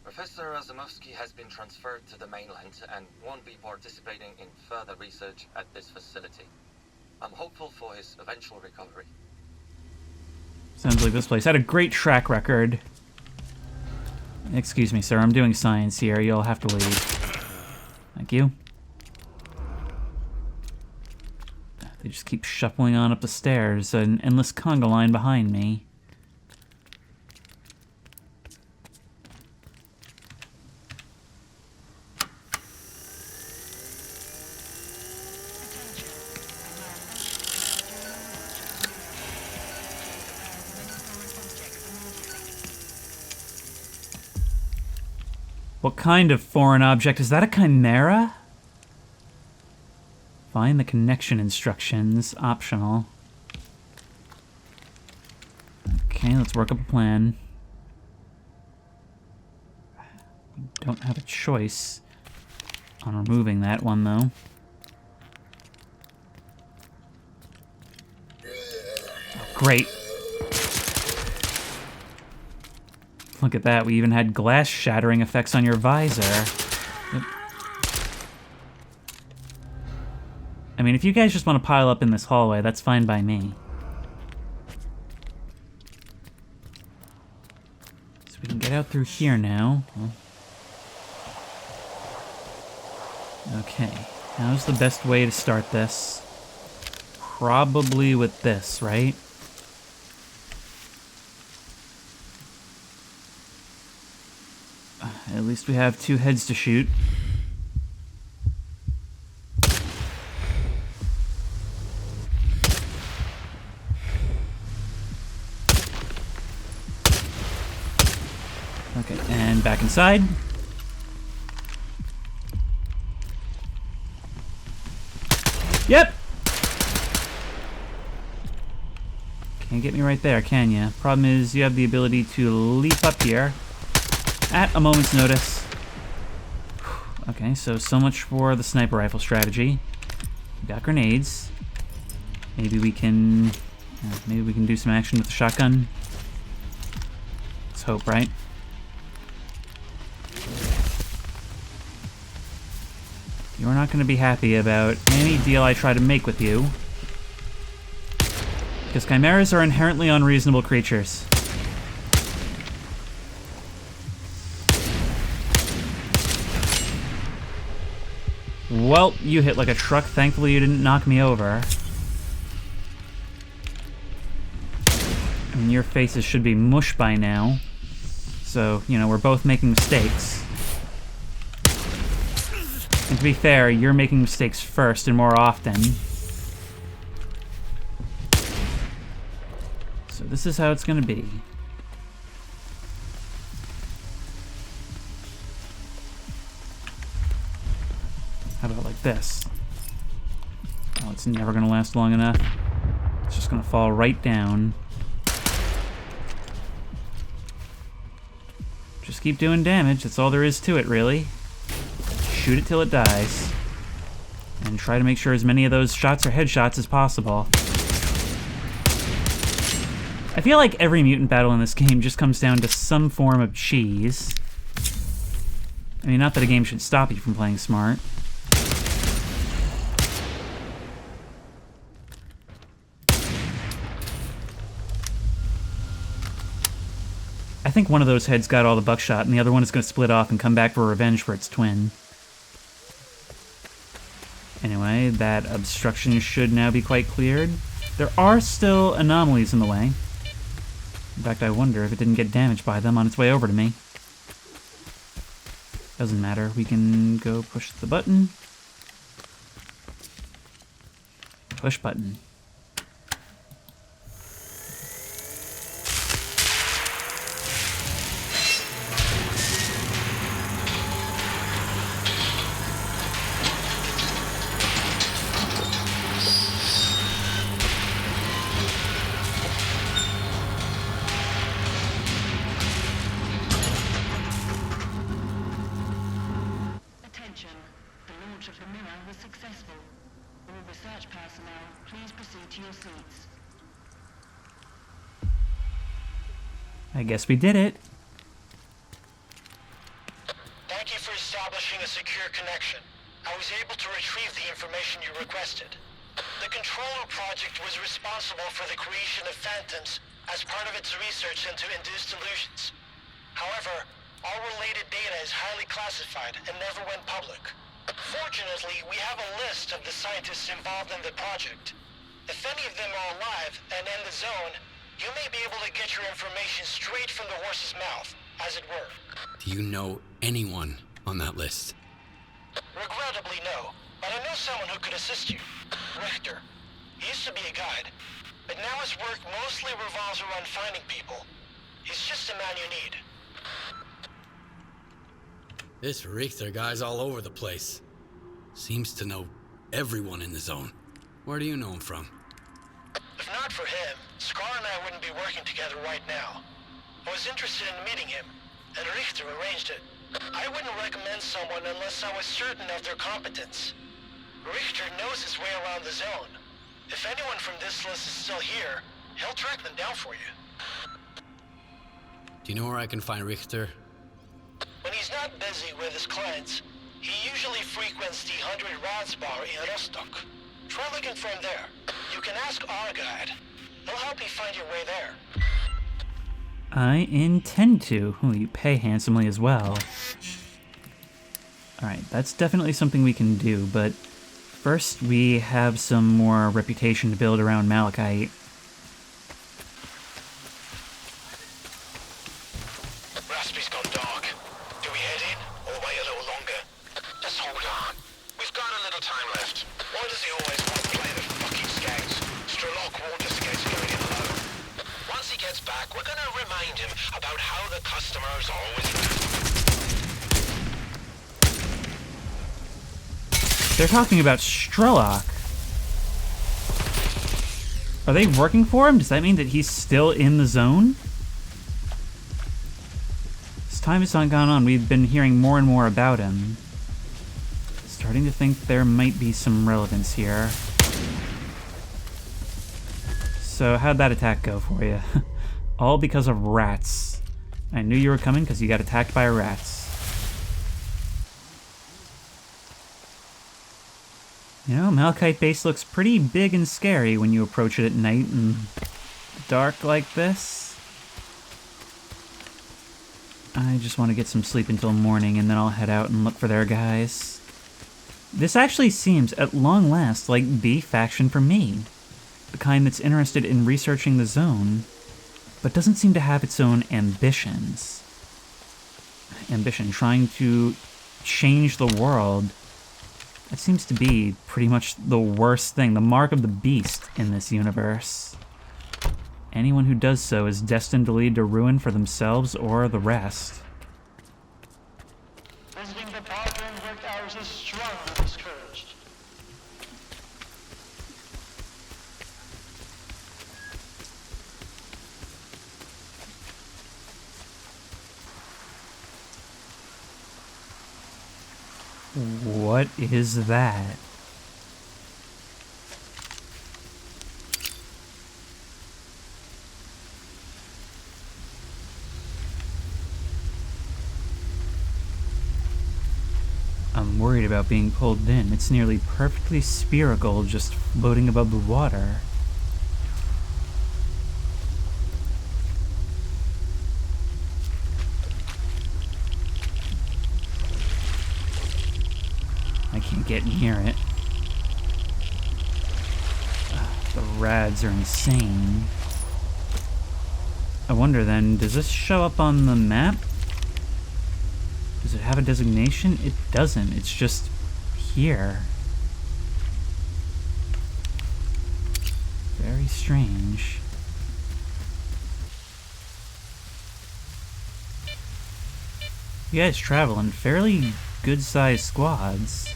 Professor Razumovsky has been transferred to the mainland and won't be participating in further research at this facility. I'm hopeful for his eventual recovery. Sounds like this place had a great track record. Excuse me, sir. I'm doing science here. You'll have to leave. Thank you. They just keep shuffling on up the stairs, an endless conga line behind me. What kind of foreign object? Is that a chimera? Find the connection instructions. Optional. Okay, let's work up a plan. We don't have a choice on removing that one, though. Oh, great. Look at that, we even had glass shattering effects on your visor. Yep. I mean, if you guys just want to pile up in this hallway, that's fine by me. So we can get out through here now. Okay, how's the best way to start this? Probably with this, right? At least we have 2 heads to shoot. Okay, and back inside. Yep! Can't get me right there, can ya? Problem is, you have the ability to leap up here at a moment's notice. Okay, so much for the sniper rifle strategy. We got grenades. Maybe we can do some action with the shotgun. Let's hope, right? You're not going to be happy about any deal I try to make with you. Because chimeras are inherently unreasonable creatures. Well, you hit like a truck. Thankfully you didn't knock me over. I mean, your faces should be mush by now. So, you know, we're both making mistakes. And to be fair, you're making mistakes first and more often. So this is how it's gonna be. How about like this? Oh, it's never gonna last long enough. It's just gonna fall right down. Just keep doing damage, that's all there is to it, really. Shoot it till it dies. And try to make sure as many of those shots are headshots as possible. I feel like every mutant battle in this game just comes down to some form of cheese. I mean, not that a game should stop you from playing smart. I think one of those heads got all the buckshot, and the other one is going to split off and come back for revenge for its twin. Anyway, that obstruction should now be quite cleared. There are still anomalies in the way. In fact, I wonder if it didn't get damaged by them on its way over to me. Doesn't matter, we can go push the button. Push button. I guess we did it. Thank you for establishing a secure connection. I was able to retrieve the information you requested. The Controller Project was responsible for the creation of phantoms as part of its research into induced illusions. However, all related data is highly classified and never went public. Fortunately, we have a list of the scientists involved in the project. If any of them are alive and in the zone, you may be able to get your information straight from the horse's mouth, as it were. Do you know anyone on that list? Regrettably, no. But I know someone who could assist you. Richter. He used to be a guide, but now his work mostly revolves around finding people. He's just a man you need. This Richter guy's all over the place. Seems to know everyone in the zone. Where do you know him from? If not for him, S.T.A.L.K.E.R and I wouldn't be working together right now. I was interested in meeting him, and Richter arranged it. I wouldn't recommend someone unless I was certain of their competence. Richter knows his way around the zone. If anyone from this list is still here, he'll track them down for you. Do you know where I can find Richter? When he's not busy with his clients, he usually frequents the 100 Rods bar in Rostock. Try looking for him there. You can ask our guide. He'll help you find your way there. I intend to. Ooh, you pay handsomely as well. Alright, that's definitely something we can do, but first we have some more reputation to build around Malachite. Raspy's gone dark. Do we head in, or wait a little longer? Just hold on. We've got a little time left. Why does he always want to play the fucking scouts? S.T.A.L.K.E.R warned us against going in alone. Once he gets back, we're gonna remind him about how the customers always left. They're talking about S.T.A.L.K.E.R. Are they working for him? Does that mean that he's still in the zone? As time has gone on, we've been hearing more and more about him. Starting to think there might be some relevance here. So how'd that attack go for you? All because of rats. I knew you were coming because you got attacked by rats. You know, Malachite Base looks pretty big and scary when you approach it at night and dark like this. I just want to get some sleep until morning and then I'll head out and look for their guys. This actually seems, at long last, like the faction for me. The kind that's interested in researching the zone, but doesn't seem to have its own ambitions. Ambition, trying to change the world. That seems to be pretty much the worst thing, the mark of the beast in this universe. Anyone who does so is destined to lead to ruin for themselves or the rest. Visiting the power during work hours is strongly discouraged. What is that? I'm worried about being pulled in. It's nearly perfectly spherical, just floating above the water. I can't get near it. The rads are insane. I wonder then, does this show up on the map? Does it have a designation? It doesn't. It's just here. Very strange. You guys travel in fairly good-sized squads.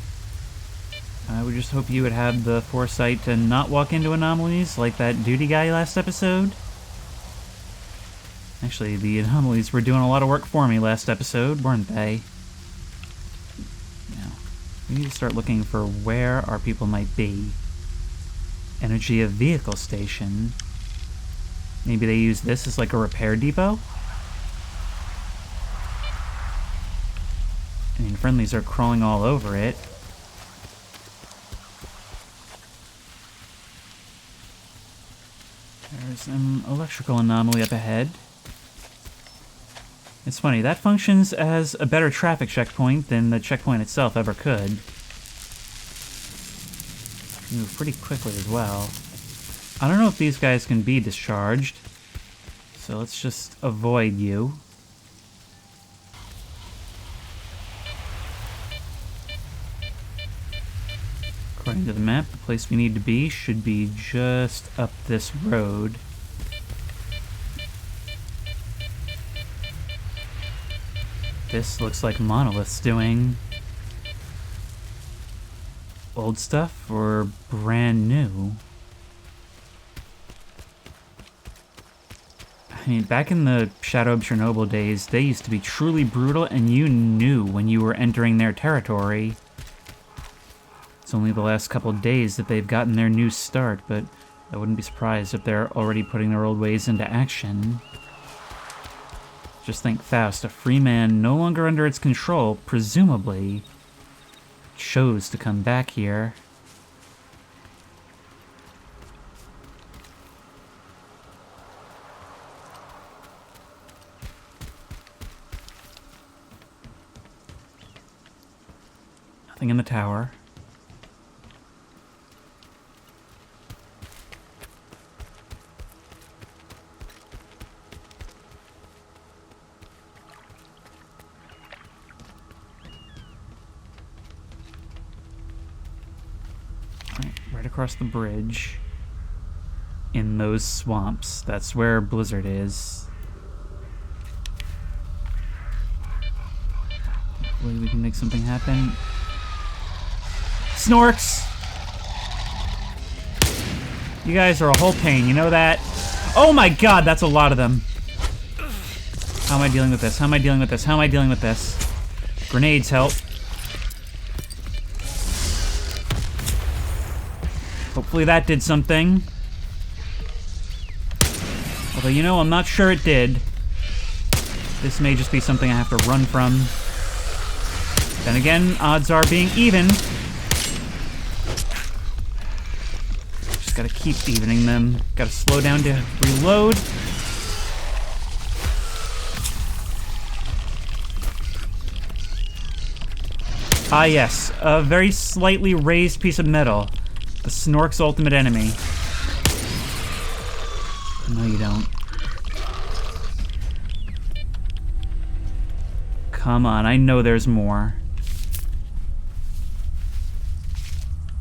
I would just hope you would have the foresight to not walk into anomalies like that duty guy last episode. Actually, the anomalies were doing a lot of work for me last episode, weren't they? Now, we need to start looking for where our people might be. Energy of vehicle station. Maybe they use this as like a repair depot? I mean, friendlies are crawling all over it. There's an electrical anomaly up ahead. It's funny, that functions as a better traffic checkpoint than the checkpoint itself ever could. Move pretty quickly as well. I don't know if these guys can be discharged, so let's just avoid you. According to the map, the place we need to be should be just up this road. This looks like Monolith's doing. Old stuff or brand new? I mean, back in the Shadow of Chernobyl days, they used to be truly brutal and you knew when you were entering their territory. It's only the last couple of days that they've gotten their new start, but I wouldn't be surprised if they're already putting their old ways into action. Just think, Faust, a free man no longer under its control, presumably chose to come back here. Nothing in the tower. Right across the bridge. In those swamps. That's where Blizzard is. Hopefully we can make something happen. Snorks! You guys are a whole pain, you know that? Oh my god, that's a lot of them. How am I dealing with this? How am I dealing with this? How am I dealing with this? Grenades help. Hopefully that did something. Although, you know, I'm not sure it did. This may just be something I have to run from. Then again, odds are being even. Just gotta keep evening them. Gotta slow down to reload. Ah yes, a very slightly raised piece of metal. The Snork's ultimate enemy. No, you don't. Come on, I know there's more.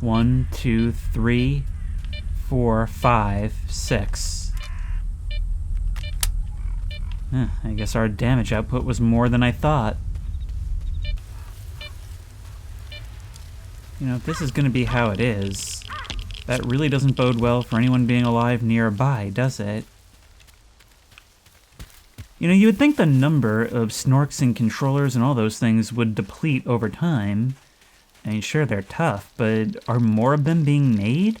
1, 2, 3, 4, 5, 6. I guess our damage output was more than I thought. You know, if this is gonna be how it is, that really doesn't bode well for anyone being alive nearby, does it? You know, you would think the number of Snorks and controllers and all those things would deplete over time. I mean, sure, they're tough, but are more of them being made?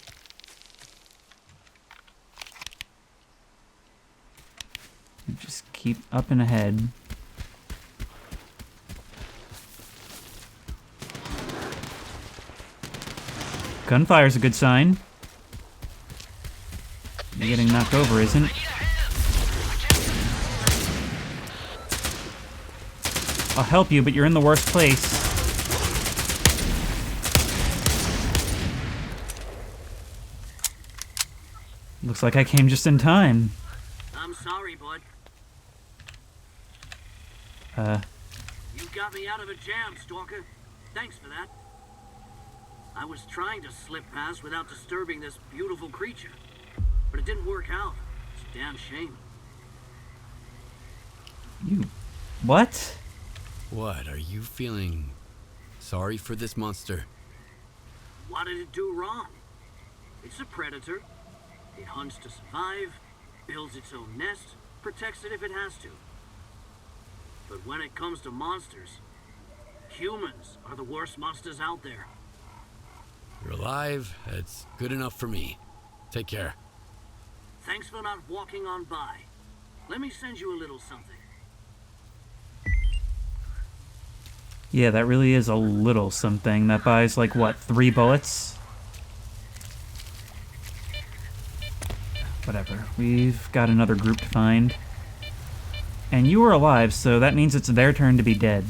Just keep up and ahead. Gunfire's a good sign. You getting knocked over isn't. I'll help you, but you're in the worst place. Looks like I came just in time. I'm sorry, bud. You got me out of a jam, Stalker. Thanks for that. I was trying to slip past without disturbing this beautiful creature, but it didn't work out. It's a damn shame. You... what? What, are you feeling sorry for this monster? What did it do wrong? It's a predator. It hunts to survive, builds its own nest, protects it if it has to. But when it comes to monsters, humans are the worst monsters out there. You're alive, that's good enough for me. Take care. Thanks for not walking on by. Let me send you a little something. Yeah, that really is a little something. That buys, like, what, 3 bullets? Whatever. We've got another group to find. And you were alive, so that means it's their turn to be dead.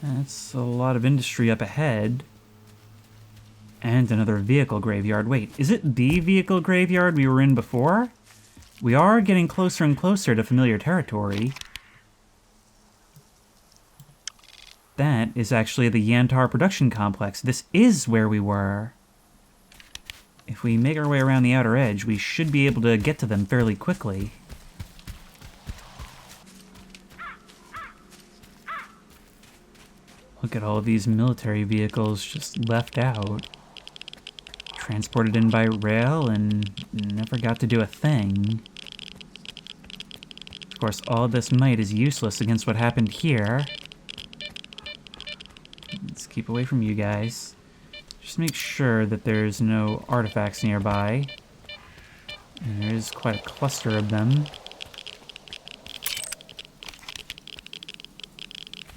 That's a lot of industry up ahead. And another vehicle graveyard. Wait, is it the vehicle graveyard we were in before? We are getting closer and closer to familiar territory. That is actually the Yantar production complex. This is where we were. If we make our way around the outer edge, we should be able to get to them fairly quickly. Look at all of these military vehicles just left out. Transported in by rail and never got to do a thing. Of course, all this might is useless against what happened here. Let's keep away from you guys. Just make sure that there's no artifacts nearby. And there is quite a cluster of them.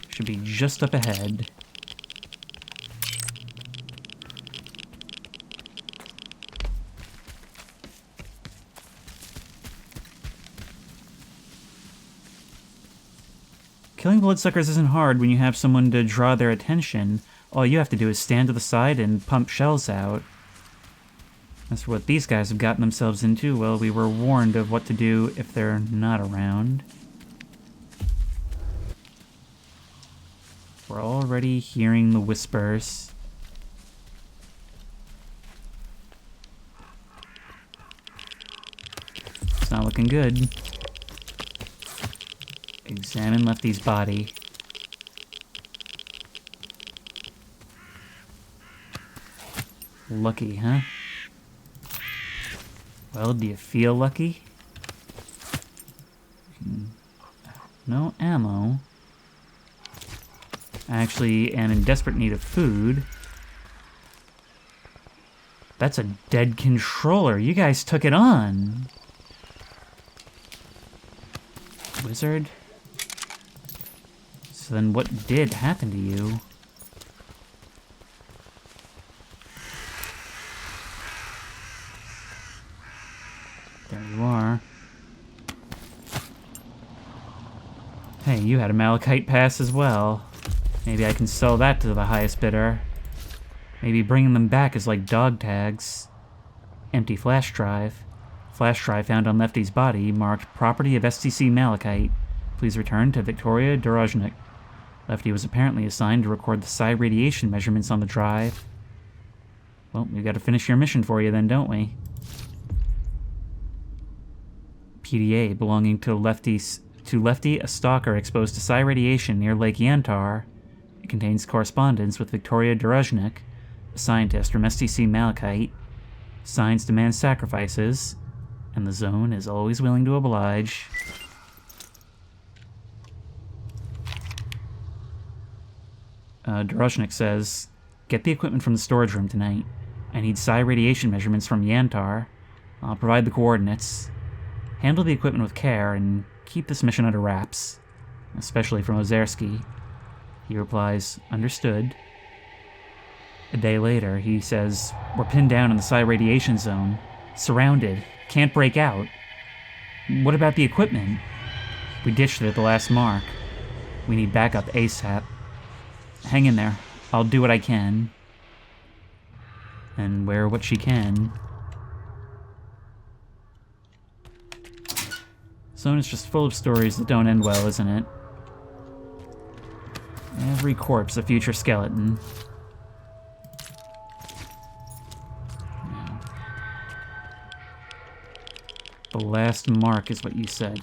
Should be just up ahead. Killing bloodsuckers isn't hard when you have someone to draw their attention. All you have to do is stand to the side and pump shells out. As for what these guys have gotten themselves into, well, we were warned of what to do if they're not around. We're already hearing the whispers. It's not looking good. Examine Lefty's body. Lucky, huh? Well, do you feel lucky? No ammo. I actually am in desperate need of food. That's a dead controller. You guys took it on. Wizard? So then what did happen to you? There you are. Hey, you had a Malachite pass as well. Maybe I can sell that to the highest bidder. Maybe bringing them back is like dog tags. Empty flash drive. Flash drive found on Lefty's body, marked property of STC Malachite. Please return to Victoria Dorozhnik. Lefty was apparently assigned to record the psi radiation measurements on the drive. Well, we've got to finish your mission for you then, don't we? PDA belonging to Lefty, a stalker exposed to psi radiation near Lake Yantar. It contains correspondence with Victoria Dorozhnik, a scientist from STC Malachite. Signs demand sacrifices, and the Zone is always willing to oblige. Dorozhnik says, get the equipment from the storage room tonight. I need psi radiation measurements from Yantar. I'll provide the coordinates. Handle the equipment with care and keep this mission under wraps, especially from Ozerski. He replies, understood. A day later, he says, we're pinned down in the psi radiation zone. Surrounded. Can't break out. What about the equipment? We ditched it at the last mark. We need backup ASAP. Hang in there. I'll do what I can. And wear what she can. Zone is just full of stories that don't end well, isn't it? Every corpse a future skeleton. Yeah. The last mark is what you said.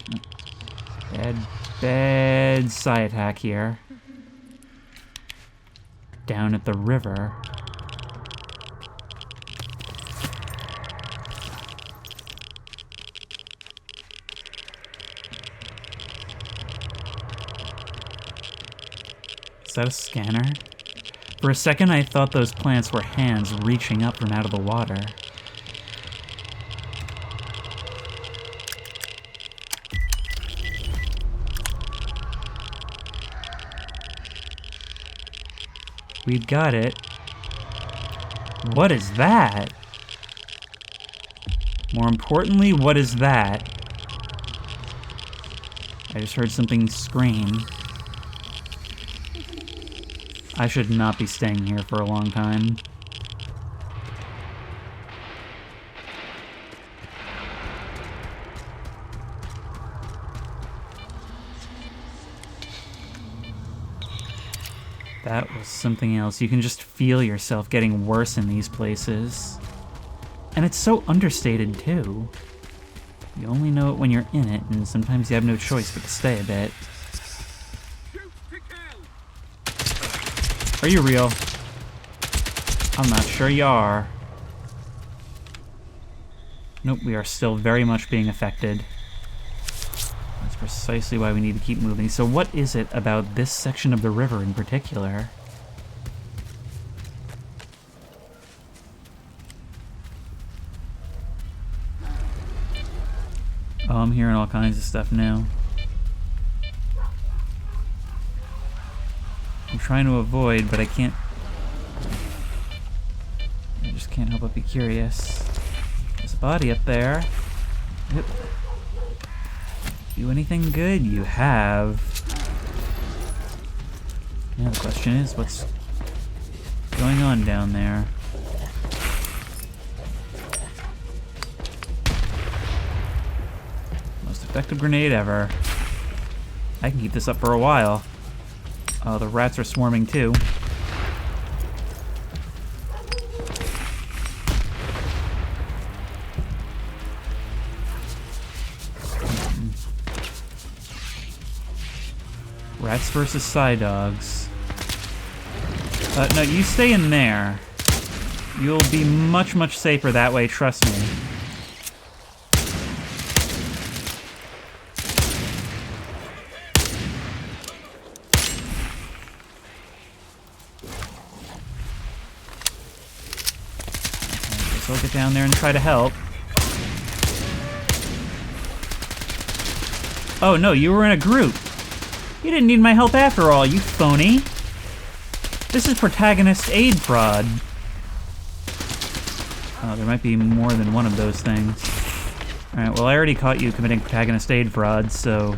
Bad psi attack here. Down at the river. Is that a scanner? For a second I thought those plants were hands reaching up from out of the water. We've got it. What is that? More importantly, what is that? I just heard something scream. I should not be staying here for a long time. That was something else. You can just feel yourself getting worse in these places. And it's so understated, too. You only know it when you're in it, and sometimes you have no choice but to stay a bit. Are you real? I'm not sure you are. Nope, we are still very much being affected. That's precisely why we need to keep moving. So what is it about this section of the river in particular? Oh, I'm hearing all kinds of stuff now. I'm trying to avoid, but I can't. I just can't help but be curious. There's a body up there. Yep. Do anything good? You have. Now the question is, what's going on down there? Most effective grenade ever. I can keep this up for a while. Oh, the rats are swarming too. Rats versus Psy-Dogs. No, you stay in there. You'll be much, much safer that way, trust me. So I'll get down there and try to help. Oh no, you were in a group. You didn't need my help after all, you phony. This is protagonist aid fraud. Oh, there might be more than one of those things. Alright, well I already caught you committing protagonist aid fraud, so...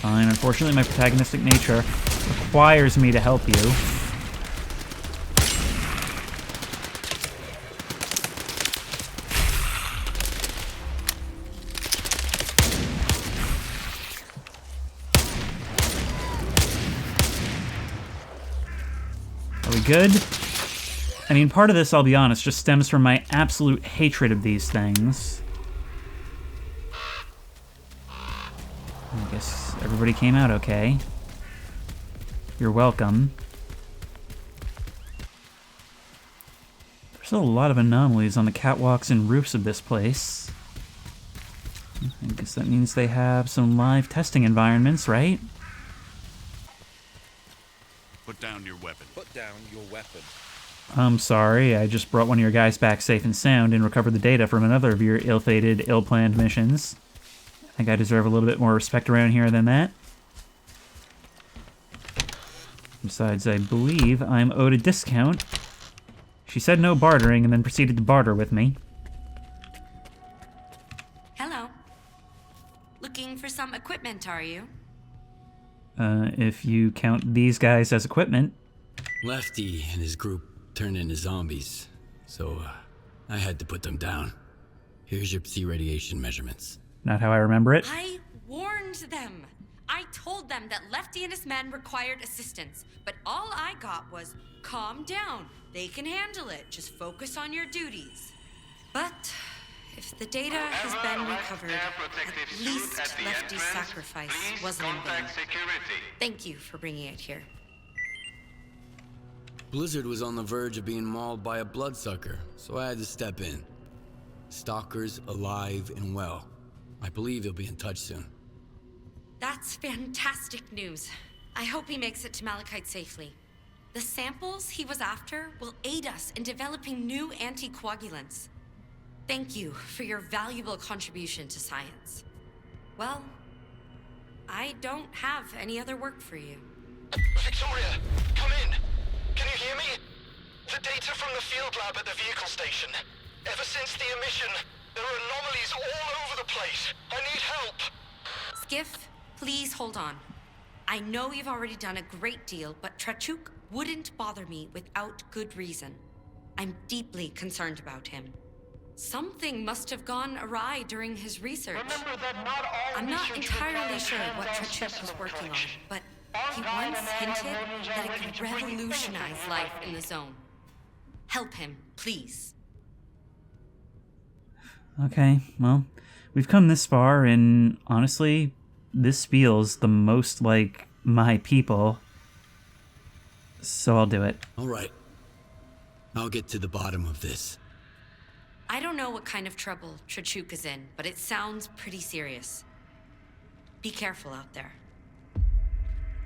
Fine, unfortunately my protagonistic nature requires me to help you. Good? I mean, part of this, I'll be honest, just stems from my absolute hatred of these things. I guess everybody came out okay. You're welcome. There's still a lot of anomalies on the catwalks and roofs of this place. I guess that means they have some live testing environments, right? Put down your weapon. Put down your weapon. I'm sorry, I just brought one of your guys back safe and sound and recovered the data from another of your ill-fated, ill-planned missions. I think I deserve a little bit more respect around here than that. Besides, I believe I'm owed a discount. She said no bartering and then proceeded to barter with me. Hello. Looking for some equipment, are you? If you count these guys as equipment. Lefty and his group turned into zombies, so I had to put them down. Here's your psi radiation measurements. Not how I remember it. I warned them. I told them that Lefty and his men required assistance, but all I got was, calm down. They can handle it. Just focus on your duties. But if the data has been recovered, at least Lefty's sacrifice wasn't in vain. Thank you for bringing it here. Blizzard was on the verge of being mauled by a bloodsucker, so I had to step in. Stalker's alive and well. I believe he'll be in touch soon. That's fantastic news. I hope he makes it to Malachite safely. The samples he was after will aid us in developing new anticoagulants. Thank you for your valuable contribution to science. Well, I don't have any other work for you. Victoria, come in. Can you hear me? The data from the field lab at the vehicle station. Ever since the emission, there are anomalies all over the place. I need help. Skiff, please hold on. I know you've already done a great deal, but Trachuk wouldn't bother me without good reason. I'm deeply concerned about him. Something must have gone awry during his research. I'm not entirely sure what Trachuk was working on, but he once hinted that it could revolutionize life in the zone. Help him, please. Okay, well, we've come this far, and honestly, this feels the most like my people. So I'll do it. All right. I'll get to the bottom of this. I don't know what kind of trouble Trachuk is in, but it sounds pretty serious. Be careful out there.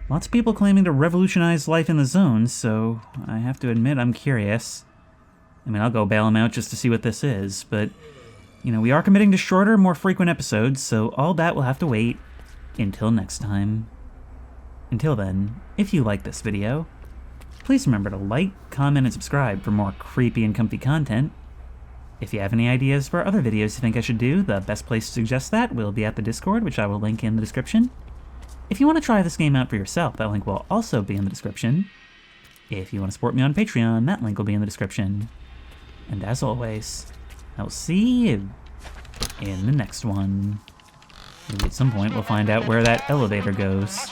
Lots of people claiming to revolutionize life in the zone, so I have to admit I'm curious. I mean, I'll go bail him out just to see what this is, but, you know, we are committing to shorter, more frequent episodes, so all that will have to wait until next time. Until then, if you like this video, please remember to like, comment, and subscribe for more creepy and comfy content. If you have any ideas for other videos you think I should do, the best place to suggest that will be at the Discord, which I will link in the description. If you want to try this game out for yourself, that link will also be in the description. If you want to support me on Patreon, that link will be in the description. And as always, I'll see you in the next one. Maybe at some point we'll find out where that elevator goes.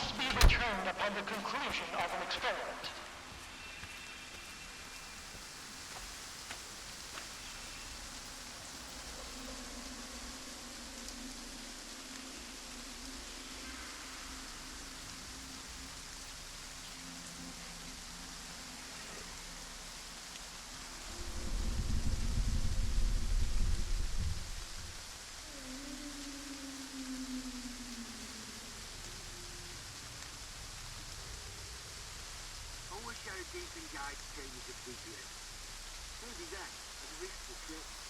Decent guy to tell you the secret. Maybe that, at least the trip.